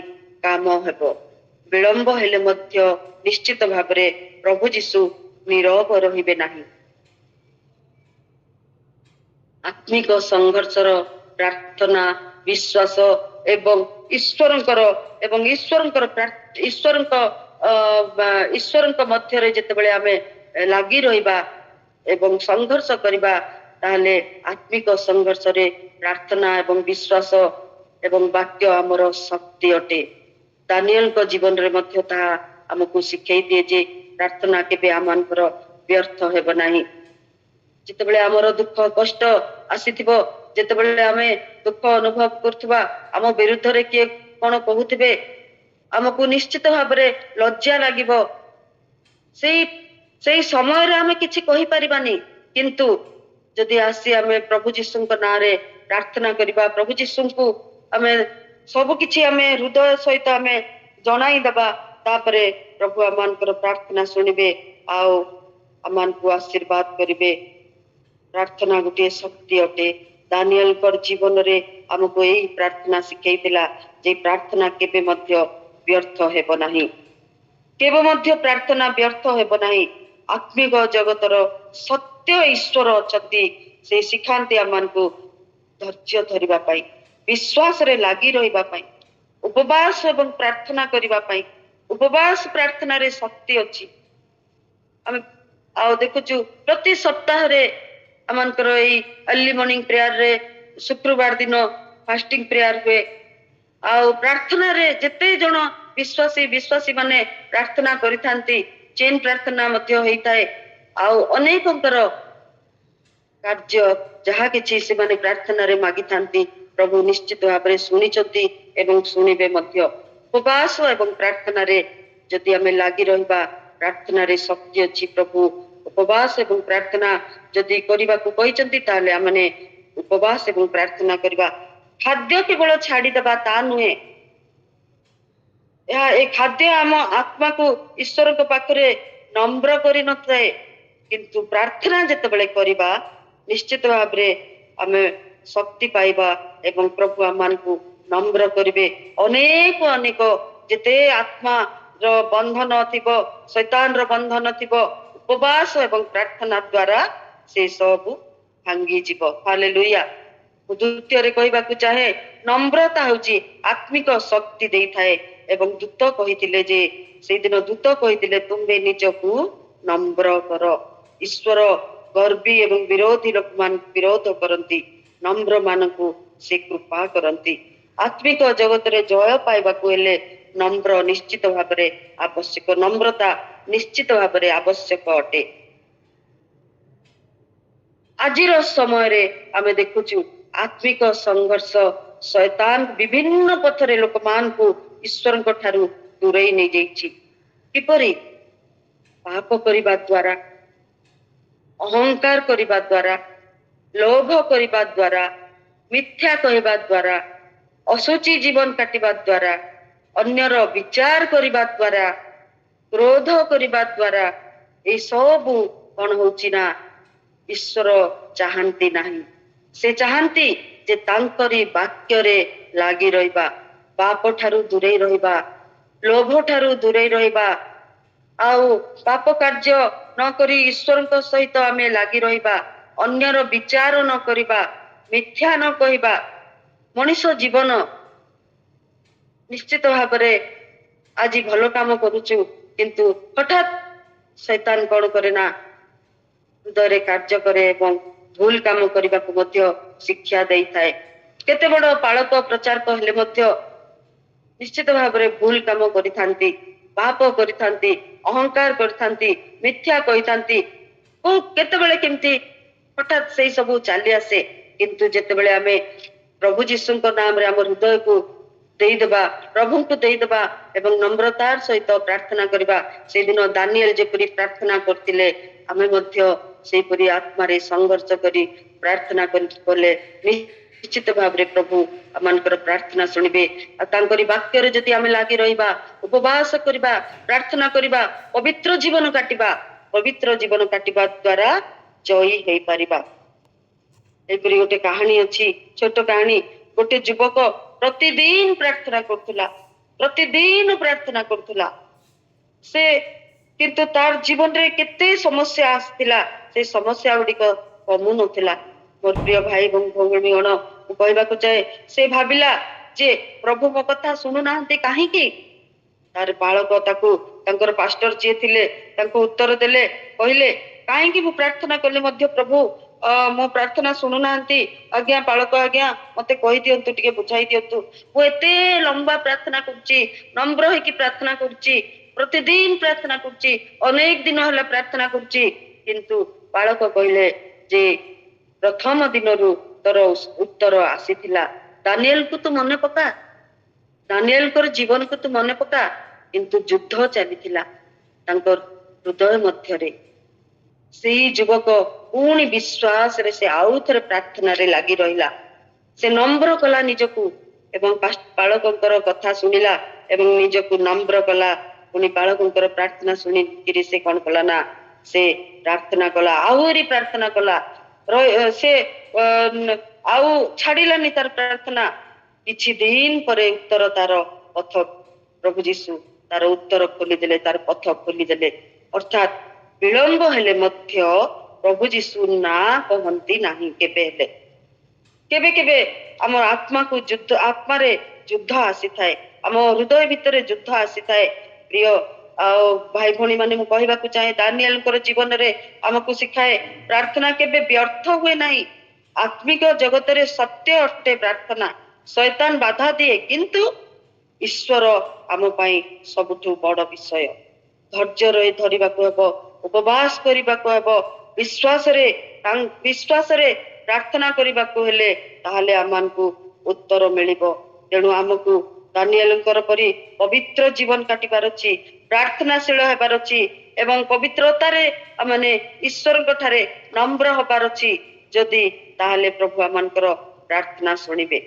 [SPEAKER 1] କାମ ହେବ। ବିଳମ୍ବ ହେଲେ ମଧ୍ୟ ନିଶ୍ଚିତ ଭାବରେ ପ୍ରଭୁ ଯୀଶୁ ନୀରବ ରହିବେ ନାହିଁ। ଆତ୍ମିକ ସଂଘର୍ଷର ପ୍ରାର୍ଥନା, ବିଶ୍ୱାସ ଏବଂ ଈଶ୍ୱରଙ୍କ ମଧ୍ୟରେ ଯେତେବେଳେ ଆମେ ଲାଗି ରହିବା ଏବଂ ସଂଘର୍ଷ କରିବା, ତାହେଲେ ଆତ୍ମିକ ସଂଘର୍ଷରେ ପ୍ରାର୍ଥନା ଏବଂ ବିଶ୍ୱାସ ଏବଂ ବାକ୍ୟ ଆମର ଶକ୍ତି ଅଟେ। ଦାନିଏଲଙ୍କ ଜୀବନରେ ମଧ୍ୟ ତାହା ଆମକୁ ଶିଖେଇ ଦିଏ ଯେ ପ୍ରାର୍ଥନା କେବେ ଆମମାନଙ୍କର ବ୍ୟର୍ଥ ହେବ ନାହିଁ। ଯେତେବେଳେ ଆମର ଦୁଃଖ କଷ୍ଟ ଆସିଥିବ, ଯେତେବେଳେ ଆମେ ଦୁଃଖ ଅନୁଭବ କରୁଥିବା, ଆମ ବିରୁଦ୍ଧରେ କିଏ କଣ କହୁଥିବେ, ଆମକୁ ନିଶ୍ଚିତ ଭାବରେ ଲଜ୍ଜା ଲାଗିବ। ସେଇ ସମୟରେ ଆମେ କିଛି କହିପାରିବାନି, କିନ୍ତୁ ଯଦି ଆସି ଆମେ ପ୍ରଭୁ ଯୀଶୁଙ୍କ ନାଁରେ ପ୍ରାର୍ଥନା କରିବା, ପ୍ରଭୁ ଯୀଶୁଙ୍କୁ ଆମେ ସବୁ କିଛି ଆମେ ହୃଦୟ ସହିତ ଆମେ ଜଣାଇଦବା, ତାପରେ ପ୍ରଭୁ ଆମମାନଙ୍କର ପ୍ରାର୍ଥନା ଶୁଣିବେ ଆଉ ଆମମାନଙ୍କୁ ଆଶୀର୍ବାଦ କରିବେ। ପ୍ରାର୍ଥନା ଗୋଟିଏ ଶକ୍ତି ଅଟେ। ଦାନିଏଲଙ୍କର ଜୀବନରେ ଆମକୁ ଏହି ପ୍ରାର୍ଥନା ଶିଖେଇଥିଲା ଯେ ପ୍ରାର୍ଥନା କେବେ ମଧ୍ୟ ବ୍ୟର୍ଥ ହେବ ନାହିଁ, କେବେ ମଧ୍ୟ ପ୍ରାର୍ଥନା ବ୍ୟର୍ଥ ହେବ ନାହିଁ। ଆତ୍ମିକ ଜଗତର ସତ୍ୟ ଈଶ୍ୱର ଅଛନ୍ତି, ସେ ଶିଖାନ୍ତି ଆମମାନଙ୍କୁ ଧୈର୍ଯ୍ୟ ଧରିବା ପାଇଁ, ବିଶ୍ୱାସରେ ଲାଗି ରହିବା ପାଇଁ, ଉପବାସ ଏବଂ ପ୍ରାର୍ଥନା କରିବା ପାଇଁ। ଉପବାସ ପ୍ରାର୍ଥନାରେ ଶକ୍ତି ଅଛି। ଆମେ ଆଉ ଦେଖୁଛୁ ପ୍ରତି ସପ୍ତାହରେ ଆମମାନଙ୍କର ଏଇ अर्ली मॉर्निंग प्रेयर रे शुक्रवार दिन फास्टिंग प्रेयर हुए। ଆଉ ପ୍ରାର୍ଥନାରେ ଯେତେ ଜଣ ବିଶ୍ୱାସୀ ମାନେ ପ୍ରାର୍ଥନା କରିଥାନ୍ତି, ଚେନ୍ ପ୍ରାର୍ଥନା ମଧ୍ୟ ହେଇଥାଏ। ଆଉ ଅନେକଙ୍କର କାର୍ଯ୍ୟ ଯାହା କିଛି ସେମାନେ ପ୍ରାର୍ଥନାରେ ମାଗିଥାନ୍ତି, ପ୍ରଭୁ ନିଶ୍ଚିତ ଭାବରେ ଶୁଣିଛନ୍ତି ଏବଂ ଶୁଣିବେ ମଧ୍ୟ। ଉପବାସ ଏବଂ ପ୍ରାର୍ଥନାରେ ଯଦି ଆମେ ଲାଗି ରହିବା, ପ୍ରାର୍ଥନାରେ ଶକ୍ତି ଅଛି। ପ୍ରଭୁ ଉପବାସ ଏବଂ ପ୍ରାର୍ଥନା ଯଦି କରିବାକୁ କହିଛନ୍ତି, ତାହେଲେ ଆମେ ଉପବାସ ଏବଂ ପ୍ରାର୍ଥନା କରିବା। ଖାଦ୍ୟ କେବଳ ଛାଡ଼ିଦେବା ତା ନୁହେଁ। ଏ ଖାଦ୍ୟ ଆମ ଆତ୍ମାକୁ ଈଶ୍ୱରଙ୍କ ପାଖରେ ନମ୍ର କରିନଥାଏ, କିନ୍ତୁ ପ୍ରାର୍ଥନା ଯେତେବେଳେ କରିବା, ନିଶ୍ଚିତ ଭାବରେ ଆମେ ଶକ୍ତି ପାଇବା ଏବଂ ପ୍ରଭୁ ଆମମାନଙ୍କୁ ନମ୍ର କରିବେ। ଅନେକ ଯେତେ ଆତ୍ମାର ବନ୍ଧନ ଥିବ, ଶୈତାନର ବନ୍ଧନ ଥିବ, ଉପବାସ ଏବଂ ପ୍ରାର୍ଥନା ଦ୍ୱାରା ସେ ସବୁ ଭାଙ୍ଗିଯିବ। ହାଲେଲୁୟା। ଦ୍ୱିତୀୟରେ କହିବାକୁ ଚାହେଁ, ନମ୍ରତା ହେଉଛି ଆତ୍ମିକ ଶକ୍ତି ଦେଇଥାଏ। ଏବଂ ଦୂତ କହିଥିଲେ ଯେ ସେଇଦିନ ଦୂତ କହିଥିଲେ, ତୁମେ ନିଜକୁ ନମ୍ର କର। ଈଶ୍ୱର ଗର୍ବୀ ଏବଂ ବିରୋଧୀ ଲୋକମାନଙ୍କୁ ବିରୋଧ କରନ୍ତି, ନମ୍ର ମାନଙ୍କୁ ସେ କୃପା କରନ୍ତି। ଆତ୍ମିକ ଜଗତରେ ଜୟ ପାଇବାକୁ ହେଲେ ନମ୍ର ନିଶ୍ଚିତ ଭାବରେ ଆବଶ୍ୟକ, ନମ୍ରତା ନିଶ୍ଚିତ ଭାବରେ ଆବଶ୍ୟକ ଅଟେ। ଆଜିର ସମୟରେ ଆମେ ଦେଖୁଛୁ ଆତ୍ମିକ ସଂଘର୍ଷ ଶୈତାନ ବିଭିନ୍ନ ପଥରେ ଲୋକମାନଙ୍କୁ ଈଶ୍ୱରଙ୍କ ଠାରୁ ଦୂରେଇ ନେଇଯାଇଛି। କିପରି? ପାପ କରିବା ଦ୍ୱାରା, ଅହଙ୍କାର କରିବା ଦ୍ୱାରା, ଲୋଭ କରିବା ଦ୍ୱାରା, ମିଥ୍ୟା କହିବା ଦ୍ୱାରା, ଅଶୁଚି ଜୀବନ କାଟିବା ଦ୍ୱାରା, ଅନ୍ୟର ବିଚାର କରିବା ଦ୍ୱାରା, କ୍ରୋଧ କରିବା ଦ୍ୱାରା, এই ସବୁ କଣ ହଉଛି ନା ଈଶ୍ୱର ଚାହାନ୍ତି ନାହିଁ। ସେ ଚାହାନ୍ତି ଯେ ତାଙ୍କରି ବାକ୍ୟରେ ଲାଗି ରହିବା, ପାପ ଠାରୁ ଦୂରେଇ ରହିବା, ଲୋଭ ଠାରୁ ଦୂରେଇ ରହିବା, ଆଉ ପାପ କାର୍ଯ୍ୟ ନ କରି ଈଶ୍ୱରଙ୍କ ସହିତ ଆମେ ଲାଗି ରହିବା, ଅନ୍ୟର ବିଚାର ନ କରିବା, ମିଥ୍ୟା ନ କହିବା। ମଣିଷ ଜୀବନ ନିଶ୍ଚିତ ଭାବରେ ଆଜି ଭଲ କାମ କରୁଛୁ, କିନ୍ତୁ ହଠାତ୍ ଶୈତାନ କଣ କରେ ନା ହୃଦୟରେ କାର୍ଯ୍ୟ କରେ ଏବଂ ଭୁଲ କାମ କରିବାକୁ ମଧ୍ୟ ଶିକ୍ଷା ଦେଇଥାଏ। କେତେ ବଡ ପାଳକ ପ୍ରଚାରକ ହେଲେ ମଧ୍ୟ ନିଶ୍ଚିତ ଭାବରେ ଭୁଲ କାମ କରିଥାନ୍ତି, ପାପ କରିଥାନ୍ତି, ଅହଙ୍କାର କରିଥାନ୍ତି, ମିଥ୍ୟା କହିଥାନ୍ତି। କେତେବେଳେ କେମିତି ହଠାତ୍ ସେଇ ସବୁ ଚାଲି ଆସେ। କିନ୍ତୁ ଯେତେବେଳେ ଆମେ ପ୍ରଭୁ ଯୀଶୁଙ୍କ ନାମରେ ଆମ ହୃଦୟକୁ ଦେଇଦେବା, ପ୍ରଭୁଙ୍କୁ ଦେଇଦେବା ଏବଂ ନମ୍ରତାର ସହିତ ପ୍ରାର୍ଥନା କରିବା, ସେଦିନ ଦାନିଏଲ ଯେପରି ପ୍ରାର୍ଥନା କରିଥିଲେ ଆମେ ମଧ୍ୟ ସେହିପରି ଆତ୍ମାରେ ସଂଘର୍ଷ କରି ପ୍ରାର୍ଥନା କଲେ ନିଶ୍ଚିତ ଭାବରେ ପ୍ରଭୁ ଆମମାନଙ୍କର ପ୍ରାର୍ଥନା ଶୁଣିବେ। ଆଉ ତାଙ୍କରି ବାକ୍ୟରେ ଯଦି ଆମେ ଲାଗି ରହିବା, ଉପବାସ କରିବା, ପ୍ରାର୍ଥନା କରିବା, ପବିତ୍ର ଜୀବନ କାଟିବା, ପବିତ୍ର ଜୀବନ କାଟିବା ଦ୍ୱାରା ଜୟୀ ହେଇପାରିବା। ଏପରି ଗୋଟେ କାହାଣୀ ଅଛି, ଛୋଟ କାହାଣୀ। ଗୋଟେ ଯୁବକ ପ୍ରତିଦିନ ପ୍ରାର୍ଥନା କରୁଥିଲା, ପ୍ରତିଦିନ ପ୍ରାର୍ଥନା କରୁଥିଲା। ସେ କିନ୍ତୁ ତାର ଜୀବନରେ କେତେ ସମସ୍ୟା ଆସିଥିଲା, ସେ ସମସ୍ୟା ଗୁଡିକ କମୁ ନଥିଲା। ମୋର ପ୍ରିୟ ଭାଇ ଏବଂ ଭଉଣୀଗଣ, ମୁଁ କହିବାକୁ ଚାହେଁ, ସେ ଭାବିଲା ଯେ ପ୍ରଭୁ ମୋ କଥା ଶୁଣୁନାହାନ୍ତି କାହିଁକି? ତାର ବାଳକ ତାକୁ, ତାଙ୍କର ପାଷ୍ଟର ଯିଏ ଥିଲେ ତାଙ୍କୁ ଉତ୍ତର ଦେଲେ, କହିଲେ କାହିଁକି ମୁଁ ପ୍ରାର୍ଥନା କଲେ ମଧ୍ୟ ପ୍ରଭୁ ମୋ ପ୍ରାର୍ଥନା ଶୁଣୁନାହାନ୍ତି? ଆଜ୍ଞା ବାଳକ, ଆଜ୍ଞା ମତେ କହିଦିଅନ୍ତୁ, ଟିକେ ବୁଝାଇ ଦିଅନ୍ତୁ। ମୁଁ ଏତେ ଲମ୍ବା ପ୍ରାର୍ଥନା କରୁଛି, ନମ୍ର ହେଇକି ପ୍ରାର୍ଥନା କରୁଛି, ପ୍ରତିଦିନ ପ୍ରାର୍ଥନା କରୁଛି, ଅନେକ ଦିନ ହେଲା ପ୍ରାର୍ଥନା କରୁଛି, କିନ୍ତୁ ବାଳକ କହିଲେ ଯେ ପ୍ରଥମ ଦିନରୁ ତୋର ଉତ୍ତର ଆସିଥିଲା। ଦାନିଏଲକୁ ତୁ ମନେ ପକା, ଦାନିଏଲଙ୍କର ଜୀବନକୁ ତୁ ମନେ ପକା, କିନ୍ତୁ ଯୁଦ୍ଧ ଚାଲିଥିଲା ତାଙ୍କର ହୃଦୟ ମଧ୍ୟରେ। ସେଇ ଯୁବକ ପୁଣି ବିଶ୍ୱାସରେ ସେ ଆଉ ଥରେ ପ୍ରାର୍ଥନାରେ ଲାଗି ରହିଲା। ସେ ନମ୍ର କଲା ନିଜକୁ ଏବଂ ବାଳକଙ୍କର କଥା ଶୁଣିଲା ଏବଂ ନିଜକୁ ନମ୍ର କଲା। ପୁଣି ବାଳକଙ୍କର ପ୍ରାର୍ଥନା ଶୁଣିକିରି ସେ କଣ କଲା ନା, ସେ ପ୍ରାର୍ଥନା କଲା, ଆହୁରି ପ୍ରାର୍ଥନା କଲା। ସେ ଆଉ ଛାଡିଲାନି ତାର ପ୍ରାର୍ଥନା। କିଛି ଦିନ ପରେ ଉତ୍ତର ତାର ପଥ, ପ୍ରଭୁ ଯୀଶୁ ତାର ଉତ୍ତର ଖୋଲିଦେଲେ, ତାର ପଥ ଖୋଲିଦେଲେ। ଅର୍ଥାତ୍ ବିଳମ୍ବ ହେଲେ ମଧ୍ୟ ପ୍ରଭୁ ଯୀଶୁ ନା କହନ୍ତି ନାହିଁ କେବେ ହେଲେ। କେବେ କେବେ ଆମ ଆତ୍ମାକୁ ଯୁଦ୍ଧ, ଆତ୍ମାରେ ଯୁଦ୍ଧ ଆସିଥାଏ, ଆମ ହୃଦୟ ଭିତରେ ଯୁଦ୍ଧ ଆସିଥାଏ। ପ୍ରିୟ ଆଉ ଭାଇ ଭଉଣୀ ମାନେ, ମୁଁ କହିବାକୁ ଚାହେଁ ଦାନିଏଲଙ୍କର ଜୀବନରେ ଆମକୁ ଶିଖାଏ ପ୍ରାର୍ଥନା କେବେ ବ୍ୟର୍ଥ ହୁଏ ନାହିଁ। ଆତ୍ମିକ ଜଗତରେ ସତ୍ୟ ଅଟେ ପ୍ରାର୍ଥନା। ଶୈତାନ ବାଧା ଦିଏ, କିନ୍ତୁ ଈଶ୍ୱର ଆମ ପାଇଁ ସବୁଠୁ ବଡ ବିଷୟ। ଧୈର୍ଯ୍ୟ ଧରିବାକୁ ହେବ, ଉପବାସ କରିବାକୁ ହେବ, ବିଶ୍ୱାସରେ ପ୍ରାର୍ଥନା କରିବାକୁ ହେଲେ ତାହେଲେ ଆମମାନଙ୍କୁ ଉତ୍ତର ମିଳିବ। ତେଣୁ ଆମକୁ ଦାନିଏଲଙ୍କର ପରି ପବିତ୍ର ଜୀବନ କାଟିବାର ଅଛି, ପ୍ରାର୍ଥନାଶୀଳ ହେବାର ଅଛି ଏବଂ ପବିତ୍ରତାରେ ମାନେ ଈଶ୍ୱରଙ୍କ ଠାରେ ନମ୍ର ହବାର ଅଛି। ଯଦି ତାହେଲେ ପ୍ରଭୁ ଆମମାନଙ୍କର ପ୍ରାର୍ଥନା ଶୁଣିବେ।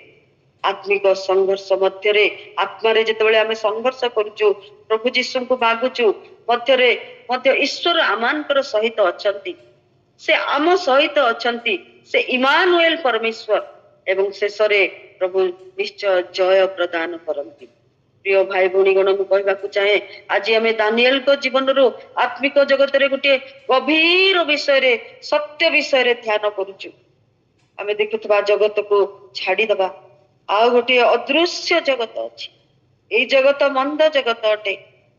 [SPEAKER 1] ଆତ୍ମିକ ସଂଘର୍ଷ ମଧ୍ୟରେ, ଆତ୍ମାରେ ଯେତେବେଳେ ଆମେ ସଂଘର୍ଷ କରୁଛୁ, ପ୍ରଭୁ ଯୀଶୁଙ୍କୁ ମାଗୁଛୁ, ମଧ୍ୟରେ ମଧ୍ୟ ଈଶ୍ୱର ଆମମାନଙ୍କର ସହିତ ଅଛନ୍ତି। ସେ ଆମ ସହିତ ଅଛନ୍ତି, ସେ ଇମାନୁଏଲ ପରମେଶ୍ୱର। ଏବଂ ଶେଷରେ ପ୍ରଭୁ ନିଶ୍ଚୟ ଜୟ ପ୍ରଦାନ କରନ୍ତି। ପ୍ରିୟ ଭାଇ ଭଉଣୀଗଣ, ମୁଁ କହିବାକୁ ଚାହେଁ ଆଜି ଆମେ ଦାନିଏଲଙ୍କ ଜୀବନରୁ ଆତ୍ମିକ ଜଗତରେ ଗୋଟିଏ ଗଭୀର ବିଷୟରେ, ସତ୍ୟ ବିଷୟରେ ଧ୍ୟାନ କରୁଛୁ। ଆମେ ଦେଖୁଥିବା ଜଗତକୁ ଛାଡିଦବା, ଆଉ ଗୋଟିଏ ଅଦୃଶ୍ୟ ଜଗତ ଅଛି। ଏଇ ଜଗତ ମନ୍ଦ ଜଗତ ଅଟେ।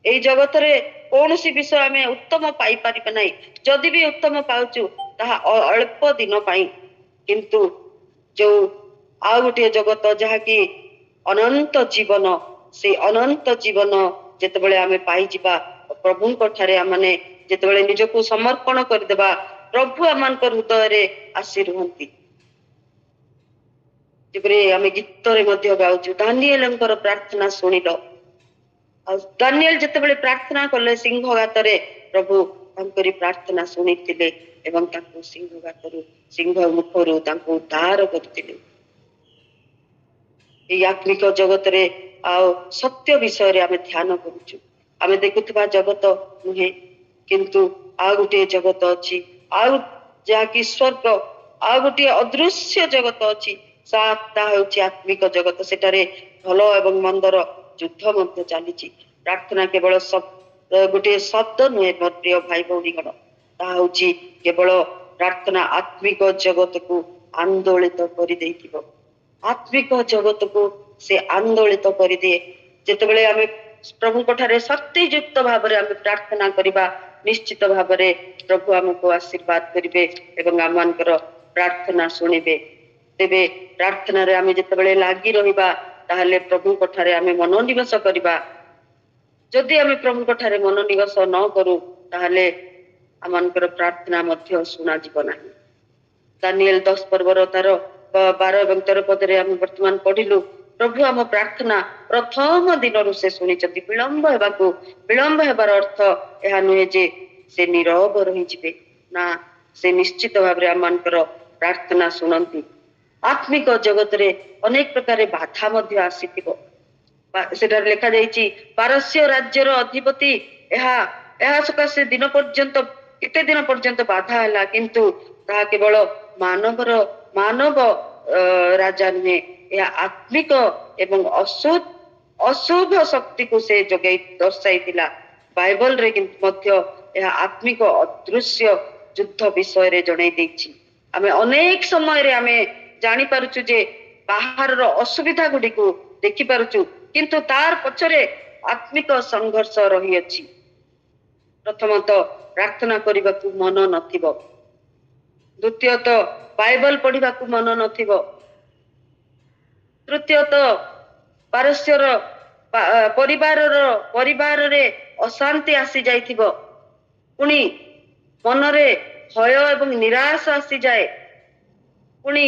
[SPEAKER 1] ଏଇ ଜଗତରେ କୌଣସି ବିଷୟ ଆମେ ଉତ୍ତମ ପାଇପାରିବା ନାହିଁ। ଯଦି ବି ଉତ୍ତମ ପାଉଛୁ ତାହା ଅଳ୍ପ ଦିନ ପାଇଁ। କିନ୍ତୁ ଯୋଉ ଆଉ ଗୋଟିଏ ଜଗତ ଯାହାକି ଅନନ୍ତ ଜୀବନ, ସେଇ ଅନନ୍ତ ଜୀବନ ଯେତେବେଳେ ଆମେ ପାଇଯିବା, ପ୍ରଭୁଙ୍କ ଠାରେ ଆମେ ଯେତେବେଳେ ନିଜକୁ ସମର୍ପଣ କରିଦେବା, ପ୍ରଭୁ ଆମମାନଙ୍କ ହୃଦୟରେ ଆସି ରୁହନ୍ତି। ଯେପରି ଆମେ ଗୀତରେ ମଧ୍ୟ ଗାଉଛୁ, ଦାନିଏଲଙ୍କର ପ୍ରାର୍ଥନା ଶୁଣିଲ। ଆଉ ଦାନିଏଲ ଯେତେବେଳେ ପ୍ରାର୍ଥନା କଲେ ସିଂହ ଗାତରେ, ପ୍ରଭୁ ତାଙ୍କରି ପ୍ରାର୍ଥନା ଶୁଣିଥିଲେ ଏବଂ ତାଙ୍କୁ ସିଂହ ମୁଖରୁ ତାଙ୍କୁ ଉଦ୍ଧାର କରିଥିଲେ। এই ଆତ୍ମିକ ଜଗତରେ ଆଉ ସତ୍ୟ ବିଷୟରେ ଆମେ ଧ୍ୟାନ କରୁଛୁ। ଆମେ ଦେଖୁଥିବା ଜଗତ ନୁହେଁ, କିନ୍ତୁ ଆଉ ଗୋଟିଏ ଜଗତ ଅଛି, ଆଉ ଯାହାକି ସ୍ୱର୍ଗ, ଆଉ ଗୋଟିଏ ଅଦୃଶ୍ୟ ଜଗତ ଅଛି। ତାହା ହେଉଛି ଆତ୍ମିକ ଜଗତ। ସେଠାରେ ଭଲ ଏବଂ ମନ୍ଦର ଯୁଦ୍ଧ ମଧ୍ୟ ଚାଲିଛି। ପ୍ରାର୍ଥନା କେବଳ ଗୋଟିଏ ଶବ୍ଦ ନୁହେଁ ମୋ ପ୍ରିୟ ଭାଇ ଭଉଣୀଗଣ, ତାହା ହେଉଛି କେବଳ ପ୍ରାର୍ଥନା ଆତ୍ମିକ ଜଗତକୁ ଆନ୍ଦୋଳିତ କରିଦେଇଥିବ। ଆତ୍ମିକ ଜଗତକୁ ସେ ଆନ୍ଦୋଳିତ କରିଦିଏ। ଯେତେବେଳେ ଆମେ ପ୍ରଭୁଙ୍କ ଠାରେ ଶକ୍ତିଯୁକ୍ତ ଭାବରେ ଆମେ ପ୍ରାର୍ଥନା କରିବା, ନିଶ୍ଚିତ ଭାବରେ ପ୍ରଭୁ ଆମକୁ ଆଶୀର୍ବାଦ କରିବେ ଏବଂ ଆମମାନଙ୍କର ପ୍ରାର୍ଥନା ଶୁଣିବେ। ତେବେ ପ୍ରାର୍ଥନାରେ ଆମେ ଯେତେବେଳେ ଲାଗି ରହିବା ତାହେଲେ ପ୍ରଭୁଙ୍କ ଠାରେ ଆମେ ମନୋନିବେଶ କରିବା। ଯଦି ଆମେ ପ୍ରଭୁଙ୍କ ଠାରେ ମନୋନିବେଶ ନ କରୁ ତାହେଲେ ଆମମାନଙ୍କର ପ୍ରାର୍ଥନା ମଧ୍ୟ ଶୁଣାଯିବ ନାହିଁ। ଦାନିଏଲ 10 ପର୍ବର ତାର 12 ଏବଂ 13 ପଦରେ ଆମେ ବର୍ତ୍ତମାନ ପଢିଲୁ, ପ୍ରଭୁ ଆମ ପ୍ରାର୍ଥନା ପ୍ରଥମ ଦିନରୁ ସେ ଶୁଣିଛନ୍ତି। ବିଳମ୍ବ ହେବାର ଅର୍ଥ ଏହା ନୁହେଁ ଯେ ସେ ନୀରବ ରହିଯିବେ, ନା, ସେ ନିଶ୍ଚିତ ଭାବରେ ଆମମାନଙ୍କର ପ୍ରାର୍ଥନା ଶୁଣନ୍ତି। ଆତ୍ମିକ ଜଗତରେ ଅନେକ ପ୍ରକାର ବାଧା ମଧ୍ୟ ଆସିଥିବ। ସେଠାରେ ଲେଖାଯାଇଛି ପାରସ୍ୟ ରାଜ୍ୟର ଅଧିପତି ଏହା ସକାଶେ କେତେ ଦିନ ପର୍ଯ୍ୟନ୍ତ ବାଧା ହେଲା, କିନ୍ତୁ ତାହା କେବଳ ମାନବ ରାଜା ନୁହେଁ, ଏହା ଆତ୍ମିକ ଏବଂ ଅଶୁଭ ଶକ୍ତିକୁ ସେ ଦର୍ଶାଇଥିଲା। ବାଇବଲରେ କିନ୍ତୁ ମଧ୍ୟ ଏହା ଆତ୍ମିକ ଅଦୃଶ୍ୟ ଯୁଦ୍ଧ ବିଷୟରେ ଜଣେଇ ଦେଇଛି। ଆମେ ଅନେକ ସମୟରେ ଆମେ ଜାଣିପାରୁଛୁ ଯେ ବାହାରର ଅସୁବିଧା ଗୁଡ଼ିକୁ ଦେଖିପାରୁଛୁ, କିନ୍ତୁ ତାର ପଛରେ ଆତ୍ମିକ ସଂଘର୍ଷ ରହିଅଛି। ପ୍ରଥମତଃ ପ୍ରାର୍ଥନା କରିବାକୁ ମନ ନଥିବ। ଦ୍ୱିତୀୟତଃ ବାଇବଲ ପଢିବାକୁ ମନ ନଥିବ। ତୃତୀୟତଃ ପାରସ୍ୟର ପରିବାରରେ ଅଶାନ୍ତି ଆସି ଯାଇଥିବ। ପୁଣି ମନରେ ଭୟ ଏବଂ ନିରାଶ ଆସିଯାଏ। ପୁଣି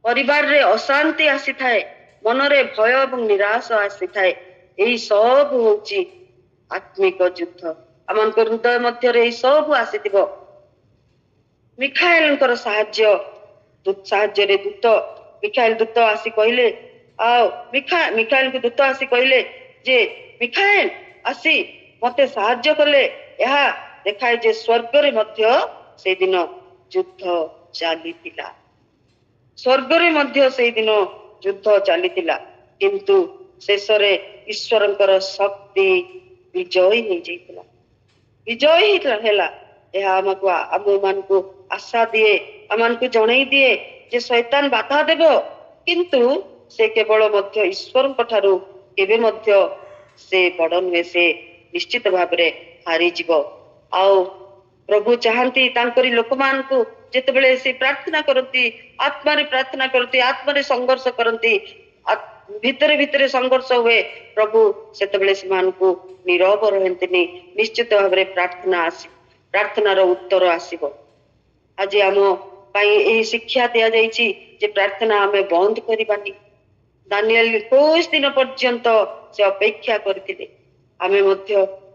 [SPEAKER 1] ପରିବାରରେ ଅଶାନ୍ତି ଆସିଥାଏ, ମନରେ ଭୟ ଏବଂ ନିରାଶ ଆସିଥାଏ। ଏହି ସବୁ ହଉଛି ଆତ୍ମିକ ଯୁଦ୍ଧ। ଆମମାନଙ୍କ ହୃଦୟ ମଧ୍ୟରେ ଏହି ସବୁ ଆସିଥିବ। ମିଖାଏଲଙ୍କର ସାହାଯ୍ୟରେ ମିଖାଏଲ ଦୂତ ଆସି କହିଲେ, ମିଖାଏଲଙ୍କୁ ଦୂତ ଆସି କହିଲେ ଯେ ମିଖାଏଲ ଆସି ମତେ ସାହାଯ୍ୟ କଲେ। ଏହା ଦେଖାଏ ଯେ ସ୍ୱର୍ଗରେ ମଧ୍ୟ ସେଇଦିନ ଯୁଦ୍ଧ ଚାଲିଥିଲା। ସ୍ୱର୍ଗରେ ମଧ୍ୟ ସେଇଦିନ ଯୁଦ୍ଧ ଚାଲିଥିଲା, କିନ୍ତୁ ଶେଷରେ ଈଶ୍ୱରଙ୍କର ଶକ୍ତି ବିଜୟ ହେଲା। ଏହା ଆମମାନଙ୍କୁ ଆଶା ଦିଏ, ଆମମାନଙ୍କୁ ଜଣେଇ ଦିଏ ଯେ ଶୈତାନ ବାଧା ଦେବ, କିନ୍ତୁ ସେ କେବଳ ମଧ୍ୟ ଈଶ୍ୱରଙ୍କ ଠାରୁ କେବେ ମଧ୍ୟ ସେ ବଡ ନୁହେଁ, ସେ ନିଶ୍ଚିତ ଭାବରେ ହାରିଯିବ। ଆଉ ପ୍ରଭୁ ଚାହାନ୍ତି ତାଙ୍କରି ଲୋକମାନଙ୍କୁ ଯେତେବେଳେ ସେ ପ୍ରାର୍ଥନା କରନ୍ତି, ଆତ୍ମାରେ ସଂଘର୍ଷ କରନ୍ତି, ଭିତରେ ସଂଘର୍ଷ ହୁଏ, ପ୍ରଭୁ ସେତେବେଳେ ସେମାନଙ୍କୁ ନୀରବ ରହନ୍ତିନି। ନିଶ୍ଚିତ ଭାବରେ ପ୍ରାର୍ଥନାର ଉତ୍ତର ଆସିବ। ଆଜି ଆମ ପାଇଁ ଏହି ଶିକ୍ଷା ଦିଆଯାଇଛି ଯେ ପ୍ରାର୍ଥନା ଆମେ ବନ୍ଦ କରିବାନି। ଦାନିଏଲ 21 ଦିନ ପର୍ଯ୍ୟନ୍ତ ସେ ଅପେକ୍ଷା କରିଥିଲେ। ଆମେ ମଧ୍ୟ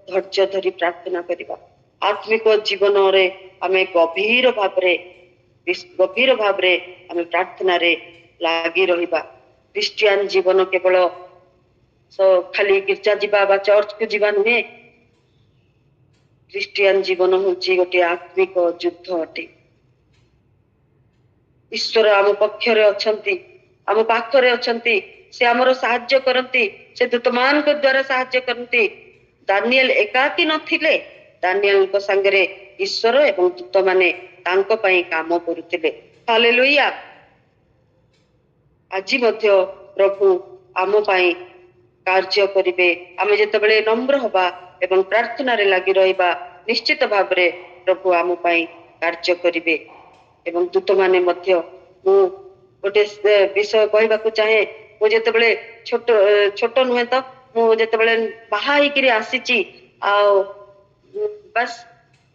[SPEAKER 1] ଧୈର୍ଯ୍ୟ ଧରି ପ୍ରାର୍ଥନା କରିବା। ଆତ୍ମିକ ଜୀବନରେ ଆମେ ଗଭୀର ଭାବରେ ଆମେ ପ୍ରାର୍ଥନାରେ ଲାଗି ରହିବା। ଖ୍ରୀଷ୍ଟିଆନ ଜୀବନ କେବଳ ଖାଲି ଗିର୍ଜା ଯିବା ବା ଚର୍ଚ୍ଚକୁ ଯିବା ନୁହେଁ। ଖ୍ରୀଷ୍ଟିଆନ ଜୀବନ ହଉଛି ଗୋଟିଏ ଆତ୍ମିକ ଯୁଦ୍ଧ ଅଟେ। ଈଶ୍ୱର ଆମ ପକ୍ଷରେ ଅଛନ୍ତି, ଆମ ପାଖରେ ଅଛନ୍ତି, ସେ ଆମର ସାହାଯ୍ୟ କରନ୍ତି, ସେ ଦୂତମାନଙ୍କ ଦ୍ୱାରା ସାହାଯ୍ୟ କରନ୍ତି। ଦାନିଏଲ ଏକାକୀ ନଥିଲେ, ଦାନିଏଲଙ୍କ ସାଙ୍ଗରେ ଈଶ୍ୱର ଏବଂ ଦୂତମାନେ ତାଙ୍କ ପାଇଁ କାମ କରୁଥିଲେ। ହାଲେଲୁୟା। ଆଜି ମଧ୍ୟ ପ୍ରଭୁ ଆମ ପାଇଁ କାର୍ଯ୍ୟ କରିବେ। ଆମେ ଯେତେବେଳେ ନମ୍ର ହବା ଏବଂ ପ୍ରାର୍ଥନାରେ ଲାଗି ରହିବା, ନିଶ୍ଚିତ ଭାବରେ ପ୍ରଭୁ ଆମ ପାଇଁ କାର୍ଯ୍ୟ କରିବେ। ଏବଂ ଦୂତମାନେ ମଧ୍ୟ, ମୁଁ ଗୋଟେ ବିଷୟ କହିବାକୁ ଚାହେଁ। ମୁଁ ଯେତେବେଳେ ଛୋଟ ନୁହେଁ ତ, ମୁଁ ଯେତେବେଳେ ବାହା ହେଇକିରି ଆସିଛି, ଆଉ ବାସ୍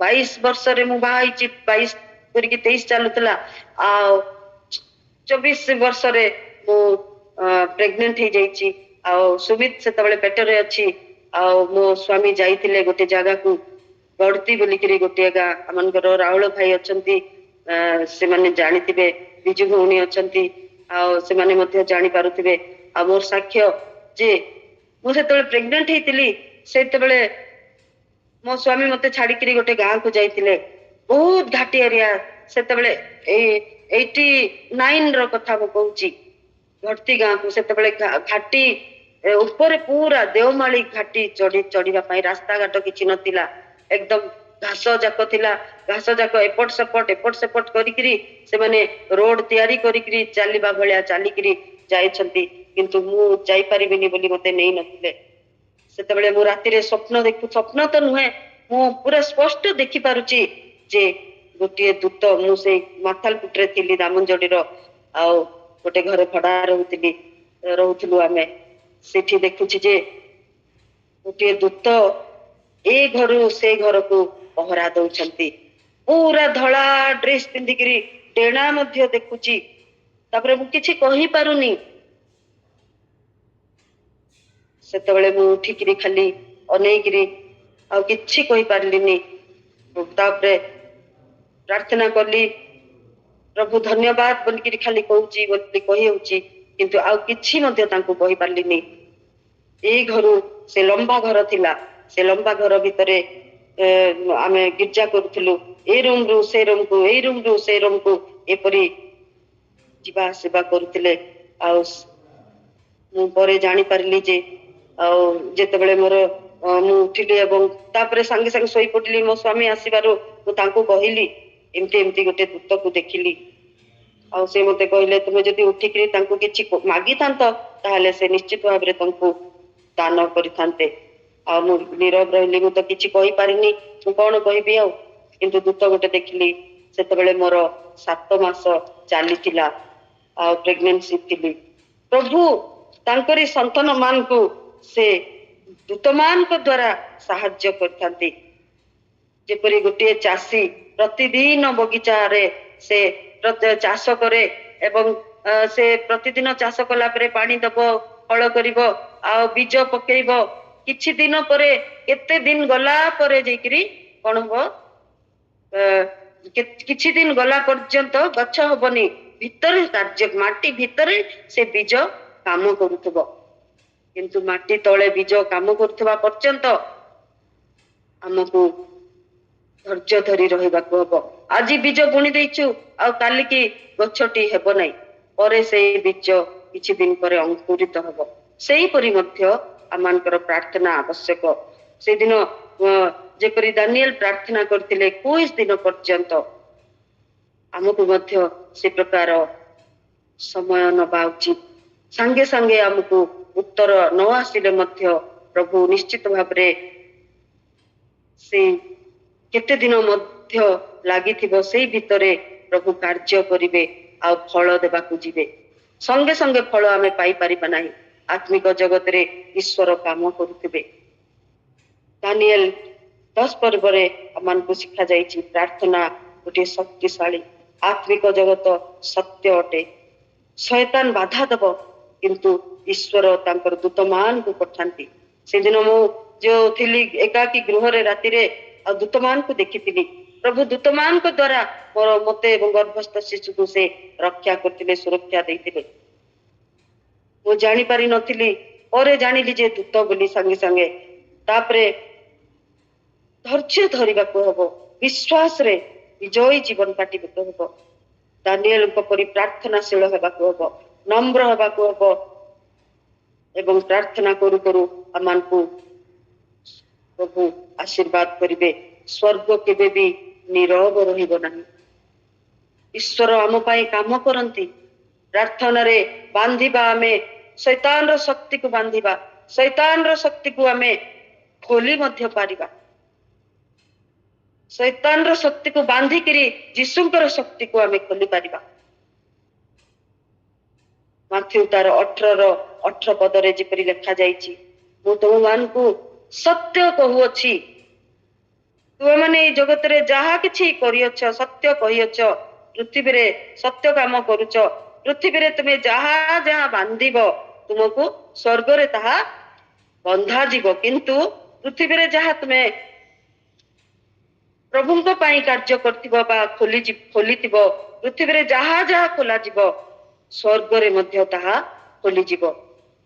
[SPEAKER 1] 22 ବର୍ଷରେ ମୁଁ ବାହା ହେଇଛି। 22 କରିକି 23 ଚାଲୁଥିଲା, ଆଉ 24 ବର୍ଷରେ ମୁଁ ପ୍ରେଗନେଣ୍ଟ ହେଇଯାଇଛି। ଆଉ ସୁମିତ ସେତେବେଳେ ପେଟରେ ଅଛି। ଆଉ ମୋ ସ୍ୱାମୀ ଯାଇଥିଲେ ଗୋଟେ ଜାଗାକୁ, ଗଡତି ବୋଲିକିରି ଗୋଟିଏ ଗାଁ। ଆମମାନଙ୍କର ରାହୁଳ ଭାଇ ଅଛନ୍ତି, ସେମାନେ ଜାଣିଥିବେ, ବିଜୁ ଭଉଣୀ ଅଛନ୍ତି, ଆଉ ସେମାନେ ମଧ୍ୟ ଜାଣିପାରୁଥିବେ। ଆଉ ମୋର ସାକ୍ଷ୍ୟ ଯେ ମୁଁ ସେତେବେଳେ ପ୍ରେଗନେଣ୍ଟ ହେଇଥିଲି, ସେତେବେଳେ ମୋ ସ୍ୱାମୀ ମତେ ଛାଡିକିରି ଗୋଟେ ଗାଁକୁ ଯାଇଥିଲେ। ବହୁତ ଘାଟି ଏରିଆ ସେତେବେଳେ, 89 ର କଥା ମୁଁ କହୁଛି। ଘଟତି ଗାଁକୁ ସେତେବେଳେ ଘାଟି ଉପରେ ପୁରା ଦେଓମାଳି ଘାଟି ଚଢିବା ପାଇଁ ରାସ୍ତାଘାଟ କିଛି ନଥିଲା। ଏକଦମ ଘାସ ଯାକ ଥିଲା। ଘାସ ଯାକ ଏପଟ ସେପଟ କରିକିରି ସେମାନେ ରୋଡ ତିଆରି କରିକିରି ଚାଲିବା ଭଳିଆ ଚାଲିକିରି ଯାଇଛନ୍ତି, କିନ୍ତୁ ମୁଁ ଯାଇପାରିବିନି ବୋଲି ମତେ ନେଇ ନଥିଲେ। ସେତେବେଳେ ମୁଁ ରାତିରେ ସ୍ୱପ୍ନ ତ ନୁହେଁ, ମୁଁ ପୁରା ସ୍ପଷ୍ଟ ଦେଖିପାରୁଛି ଯେ गोटे दूत मुझे माथालपुट्रे थी दामंजड़ी आउ गोटे घर भड़ा रोलु आम से देखुची जे गोटे दूत ए घर से घर को पहरा दौरान पूरा धला ड्रेस पिंधिक डेणा देखुची मुझे कही पारुनी से मु उठिकी खाली अनेकरी आ कि कही पारलिनी प्रार्थना कली प्रभु धन्यवाद बोलिकी खाली कहूची बोली कही किंतु आउ किछि मध्य तांको कही पारलिनी ए घर से लंबा घर थिला से लंबा घर भितरे आमे गिरजा करूथलु ए रूम रु से रूम को ए रूम रु से रूम को एपरी जीवा सेवा करूथिले आ मु परे जानि पारली जे आ जेतेबेले मोर मु उठिली एवं तापरे संगे संगे सोई पड़िली मो स्वामी आसीबारो मु तांको कहिली एमती एमती गोटे दूत को देखिली आ से मते कहले तुमे जदी उठिकरी तांको किछि मागी थांत ताहले से निश्चित भाबरे तांको दान करिथांते आ मु नीरव रहली मु तो किछि कहि पारिनी मु कोन कहिबी आ किंतु दूत गोटे देखिली सेतेबेले मोर 7 मास चलीथिला आ प्रेग्नेंसी थिली प्रभु तांकरी संतान मान को से दूत मान को द्वारा साहाय्य करथांती जेपरी गोटे चासी प्रतिदिन बगीचा रे से चाष करे एवं से प्रतिदिन चाष कला परे पानी दबो फल करिवो आ बीज पकेइबो किछि दिन परे केते दिन गला परे जेकरी कोन हो किछि दिन गला पर्यंत गछ होबनी भितर कार्य माटी भितर से बीज काम करूथबो किंतु माटी तले बीज काम करूथबा पर्यंत हमको धैर्य धरी रहिबाको हबो आज बीज बुणी देइछु आ काली की गछटी हेबो नै परे से बीज किछि दिन परे अंकुरित हबो सेही परि मध्य आमानकर प्रार्थना आवश्यक से दिन जेपरि दानिएल प्रार्थना करथिले 21 दिन पर्यंत हमको मध्य से प्रकार समय नबा उचित संगे संगे हमको उत्तर न आसिले मध्य प्रभु निश्चित भाबरे से केते दिन मध्य लागि थिबो सेही भितरे प्रभु कार्य करिवे आ फल देबाकू जिवे संगे संगे फल आमे पाई परिबा नाही आत्मिक जगत रे ईश्वर काम करुथिबे दानिएल 10 पर्वरे अमान को शिक्षा जाइछि प्रार्थना गोटे शक्तिशाली आत्मिक जगत सत्य अटे शैतान बाधा दब किंतु ईश्वर तांकर दूतमान को पठांती से दिन मु जो थिली एकाकी गृह रे राति रे आ दूतमान को देखिथिली प्रभु दूतमान को द्वारा मोर मते एवं गर्भस्थ शिशु को से रक्षा करथिले सुरक्षा दैथिले मु जानि पारि नथिली ओरे जानिली जे दूत बोली संगे संगे तापरे धैर्य धरिबा को हबो विश्वास रे विजयी जीवन काटिबा को हबो दानिएल को परि प्रार्थनाशील हेबा को हबो नम्र हेबा को हबो एवं प्रार्थना करू करू अमान को प्रभु आशीर्वाद करिवे स्वर्ग केबे भी नीरव रहिबो नाही ईश्वर आम पाई काम करंती प्रार्थना रे बांधिबा आमे शैतान रो शक्ति को बांधिबा शैतान रो शक्ति को आमे खोली मध्य पारिबा शैतान रो शक्ति को बांधी करी यीशुंकर शक्ति को आमे खोली पारिबा माथ्यू तार 18 पद रे जेपरि लिखा जाइछि मु तुम मान को सत्य कहूअछि तुम माने जगत रे जहा किछि करियछ सत्य कहियछ पृथ्वी रे सत्य काम करूछ पृथ्वी रे तुमे जहा जहा बांधिबो तुमको स्वर्ग रे ताहा बंधा जीव किंतु पृथ्वी रे जहा तुमे प्रभुଙ୍କ ପାଇଁ କାର୍ଯ୍ୟ करथिबो बा खोलिथिबो पृथ्वी रे जहा जहा खोला जीव स्वर्ग रे मध्य ताहा खोली जीव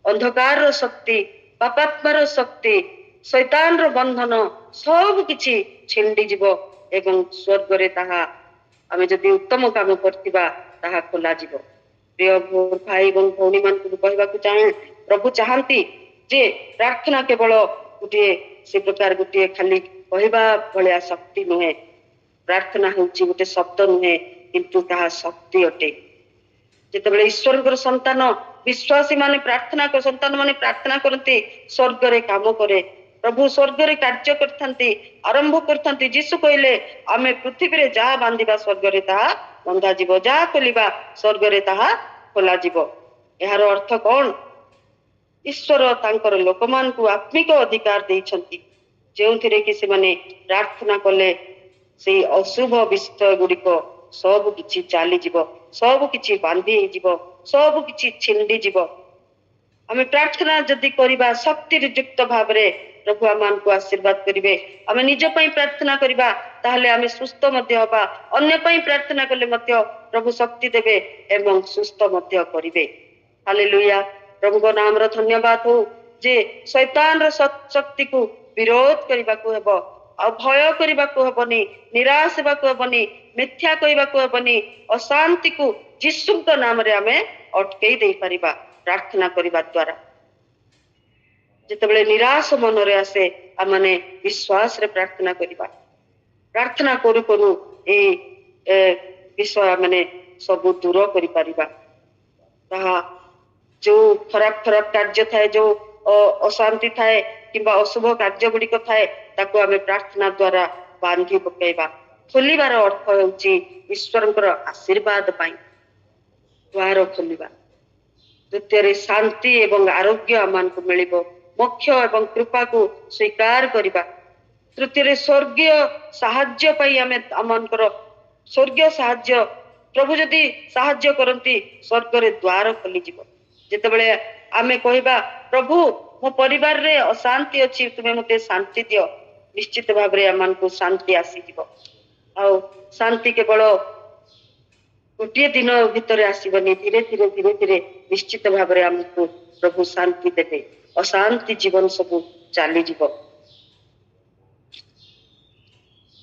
[SPEAKER 1] अंधकार रो शक्ति पापात्मार शक्ति शैतान रो बंधन सब किछि छिंडी जीव एवं स्वर्ग रे ताहा आमे जदि उत्तम काम करथिबा ताहा खोला जीव प्रिय भाई एवं भौणी मान को कहबा को चाहे प्रभु चाहंती जे प्रार्थना केवल गोटे से प्रकार गोटे खाली कहबा भलिया शक्ति नुहे प्रार्थना होची गोटे शब्द नुहे किंतु ताहा शक्ति अटे जेतेबेले ईश्वर संतान विश्वासी माने प्रार्थना कर संतान माने प्रार्थना करते स्वर्ग रे काम करे प्रभु स्वर्ग रे कार्य करथांती आरंभ करथांती जीसु कहले आमे पृथ्वी रे जा बांधिबा स्वर्ग रे ताहा बंधा जीव जा खोलिबा स्वर्ग रे ताहा खोला जीव एहार अर्थ कोन ईश्वर तांकर लोकमान को आत्मिक अधिकार देइछंती जेउथिरे कि से माने प्रार्थना कले से अशुभ विषय गुड़िक सब किछि चाली जीव सब किछि बांधी जीव सब किछि छिंडी जीव आमे प्रार्थना जदि करिबा शक्ति युक्त भाव रे प्रभु आमान को आशीर्वाद करिवे आमे निज पई प्रार्थना करिबा ताहले आमे सुस्थ मध्य होबा अन्य पई प्रार्थना कले मध्य प्रभु शक्ति देबे एवं सुस्थ मध्य करिवे हालेलुया प्रभु को नाम रो धन्यवाद हो जे शैतान रो शक्ति को विरोध करिबा को हेबो आ भय करिबा को हेबनी निराश हेबा को हेबनी मिथ्या कहिबा को हेबनी अशांति को यीशु को नाम रे आमे अटकेई देई परिबा प्रार्थना करिबा द्वारा जेतेबेले निराश मन रे आसे आमने विश्वास रे प्रार्थना करिबा प्रार्थना करू करू ए विषय माने सब दूर करि परिबा ताहा जो खराब खराब कार्य थाए जो अशांति थाए किंबा अशुभ कार्य गुड़िक थाए ताको आमे प्रार्थना द्वारा बांधी पकेबा खोलिबार अर्थ होउची ईश्वरंकर आशीर्वाद पाई द्वार खोलिबा द्वितीय शांति एवं आरोग्य आमान को मिलिबो मोक्ष एवं कृपा को स्वीकार करिबा तृतीय स्वर्गीय साहाय्य पाई आमे आमानकर स्वर्गीय साहाय्य प्रभु जदि साहाय्य करंती स्वर्ग रे द्वार खोली जिवो जेतेबेले आमे कहिबा प्रभु मो परिवार रे अशांति अछि तुमे मते शांति दियो निश्चित भाव रे आमान को शांति आसी जिवो आ शांति केवल गोटे दिन भितर आसीबनी धीरे धीरे धीरे धीरे निश्चित भाव रे हमको प्रभु शांति देबे अशांति जीवन सब चली जीव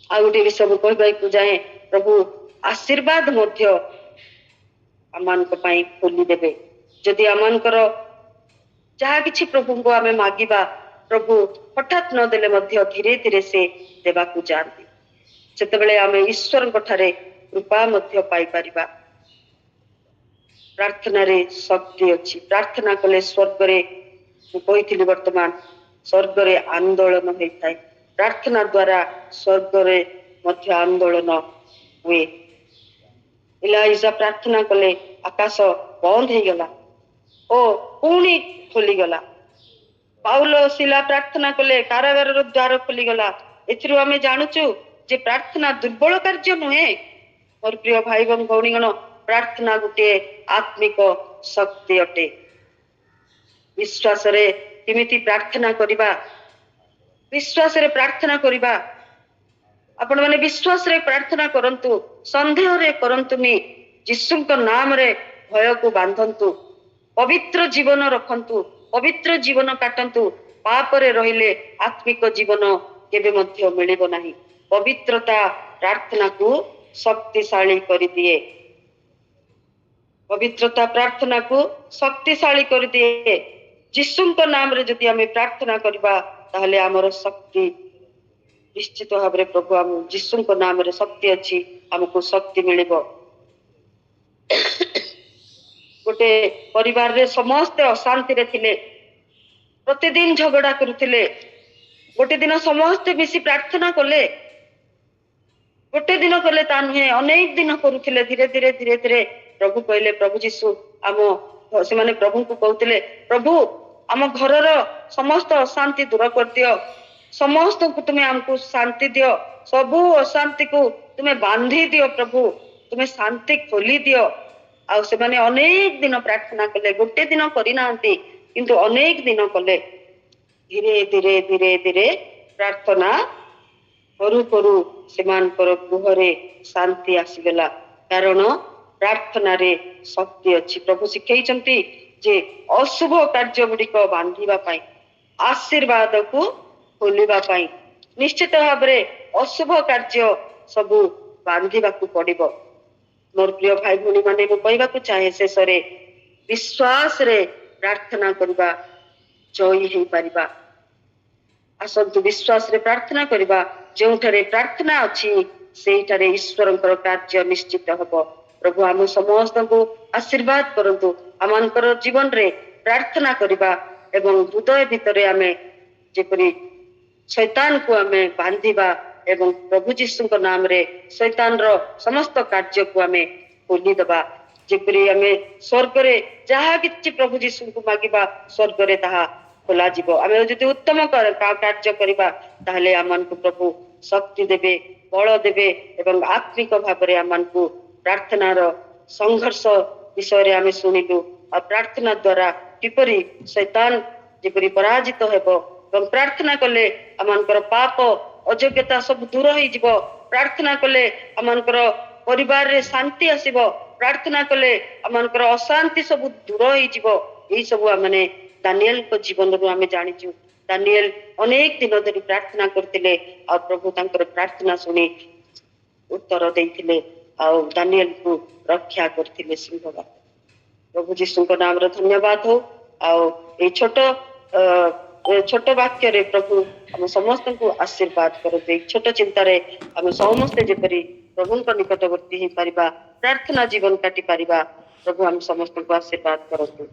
[SPEAKER 1] आ गोटे विषय कहबाई जाए प्रभु आशीर्वाद मध्य आमानक पई खोली देबे जदि आमानकर जहा किछि प्रभु को आमे मागिबा प्रभु हठात न देले मध्य धीरे धीरे से देबा को जानती सेतेबेले आमे ईश्वर ठारे कृपा मध्य पाई परिबा प्रार्थना रे शक्ति अछि प्रार्थना कले स्वर्ग रे कहिथिली वर्तमान स्वर्ग रे आंदोलन होइताय प्रार्थना द्वारा स्वर्ग रे मध्य आंदोलन हुए इलाइजा प्रार्थना कले आकाश बंद हो गला ओ पुणी खोली गला पाउल शिला प्रार्थना कले कारागार रो द्वार खोली गला एथिरु आमे जानुचु जे प्रार्थना दुर्बल कार्य नुहे मोर प्रिय भाई एवं भौणीगण प्रार्थना गोटे आत्मिक शक्ति अटे विश्वास रे केमिति प्रार्थना करिबा विश्वास रे प्रार्थना करिबा आपण माने विश्वास रे प्रार्थना करंतु संदेह रे करंतुनी यीशु को नाम रे भय को बांधंतु पवित्र जीवन रखंतु पवित्र जीवन काटंतु पाप रे रहिले आत्मिक जीवन केबे मध्य मिलिबो नाही पवित्रता प्रार्थना को शक्तिशाली करि दिए पवित्रता प्रार्थना को शक्तिशाली कर दिए यीशु को नाम रे जदि हमें प्रार्थना करबा ताहले हमर शक्ति निश्चित भाव रे प्रभु हम यीशु को नाम रे शक्ति अछि हमको शक्ति मिलिबो गोटे परिवार रे समस्त अशांति रे थिले प्रतिदिन झगड़ा करुथिले गोटे दिन समस्त मिसी प्रार्थना कले गोटे दिन कले ता नुहे अनेक दिन करुथिले धीरे धीरे धीरे धीरे प्रभु कहले प्रभु यीशु आम से माने प्रभु को कहते प्रभु आम घर समस्त अशांति दूर कर दियो समस्त को तुम्हें हमको शांति दियो सबू अशांति को तुम्हें बांधी दियो प्रभु तुम्हें शांति खोली दियो आ से माने अनेक दिन प्रार्थना कले गोटे दिन करना किंतु अनेक दिन कले धीरे धीरे धीरे धीरे प्रार्थना करू करू सेमानकर गृहरे शांति आसीगला कारण प्रार्थना रे शक्ति अच्छी प्रभु शिखैचंती जे अशुभ कार्य गुड़िक बांधिबा पाई आशीर्वाद को खोलिबा पाई निश्चित भाव रे अशुभ कार्य सबु बांधिबा को पड़िबो मोर प्रिय भाई भौणी माने मु कहबा को चाहे शेष रे विश्वास रे प्रार्थना करबा जय हे परिबा आसंतु विश्वास रे प्रार्थना करबा जोठारे प्रार्थना अछि सेठारे ईश्वरंकर कार्य निश्चित हबो प्रभु आम समस्त को आशीर्वाद करंतु आमनकर जीवन रे प्रार्थना करबा एवं हृदय भितरे आमे जेपरि शैतान को आमे बांधिबा एवं प्रभु जीशु नाम रे शैतान रो समस्त कार्य को आमे खोली दबा जेपरी आमे स्वर्ग रे जहाँ किछि प्रभु जीशु को मागिबा स्वर्ग रे ताहा खोला जीवो आमे जदि उत्तम कार्य करिबा ताहले आमन को प्रभु शक्ति देबे बल देबे एवं आत्मिक भाव रे आमन को प्रार्थना रो संघर्ष विषय रे आमे सुनिलु और प्रार्थना द्वारा किपरि शैतान जेपरी पराजित हेबो एवं प्रार्थना कले आमनकर पाप अयोग्यता सब दूर होई जीवो प्रार्थना कले आमनकर परिवार रे शांति आसीबो प्रार्थना कले आमनकर अशांति सब दूर होई जीवो एई सब आमने दानिएल को जीवन रो आमे जानिचु दानिएल अनेक दिन धरि प्रार्थना करथिले और प्रभु तांकर प्रार्थना सुनी उत्तर देथिले और दानिएल को रक्षा करथिले सिंहवा प्रभु जीशु को नाम रे धन्यवाद हो और ए छोट वाक्य रे प्रभु हम समस्त को आशीर्वाद करते छोट चिंता रे हम समस्त जेपरी प्रभु निकटवर्ती ही परिबा प्रार्थना जीवन काटी परिबा प्रभु हम समस्त को आशीर्वाद करते।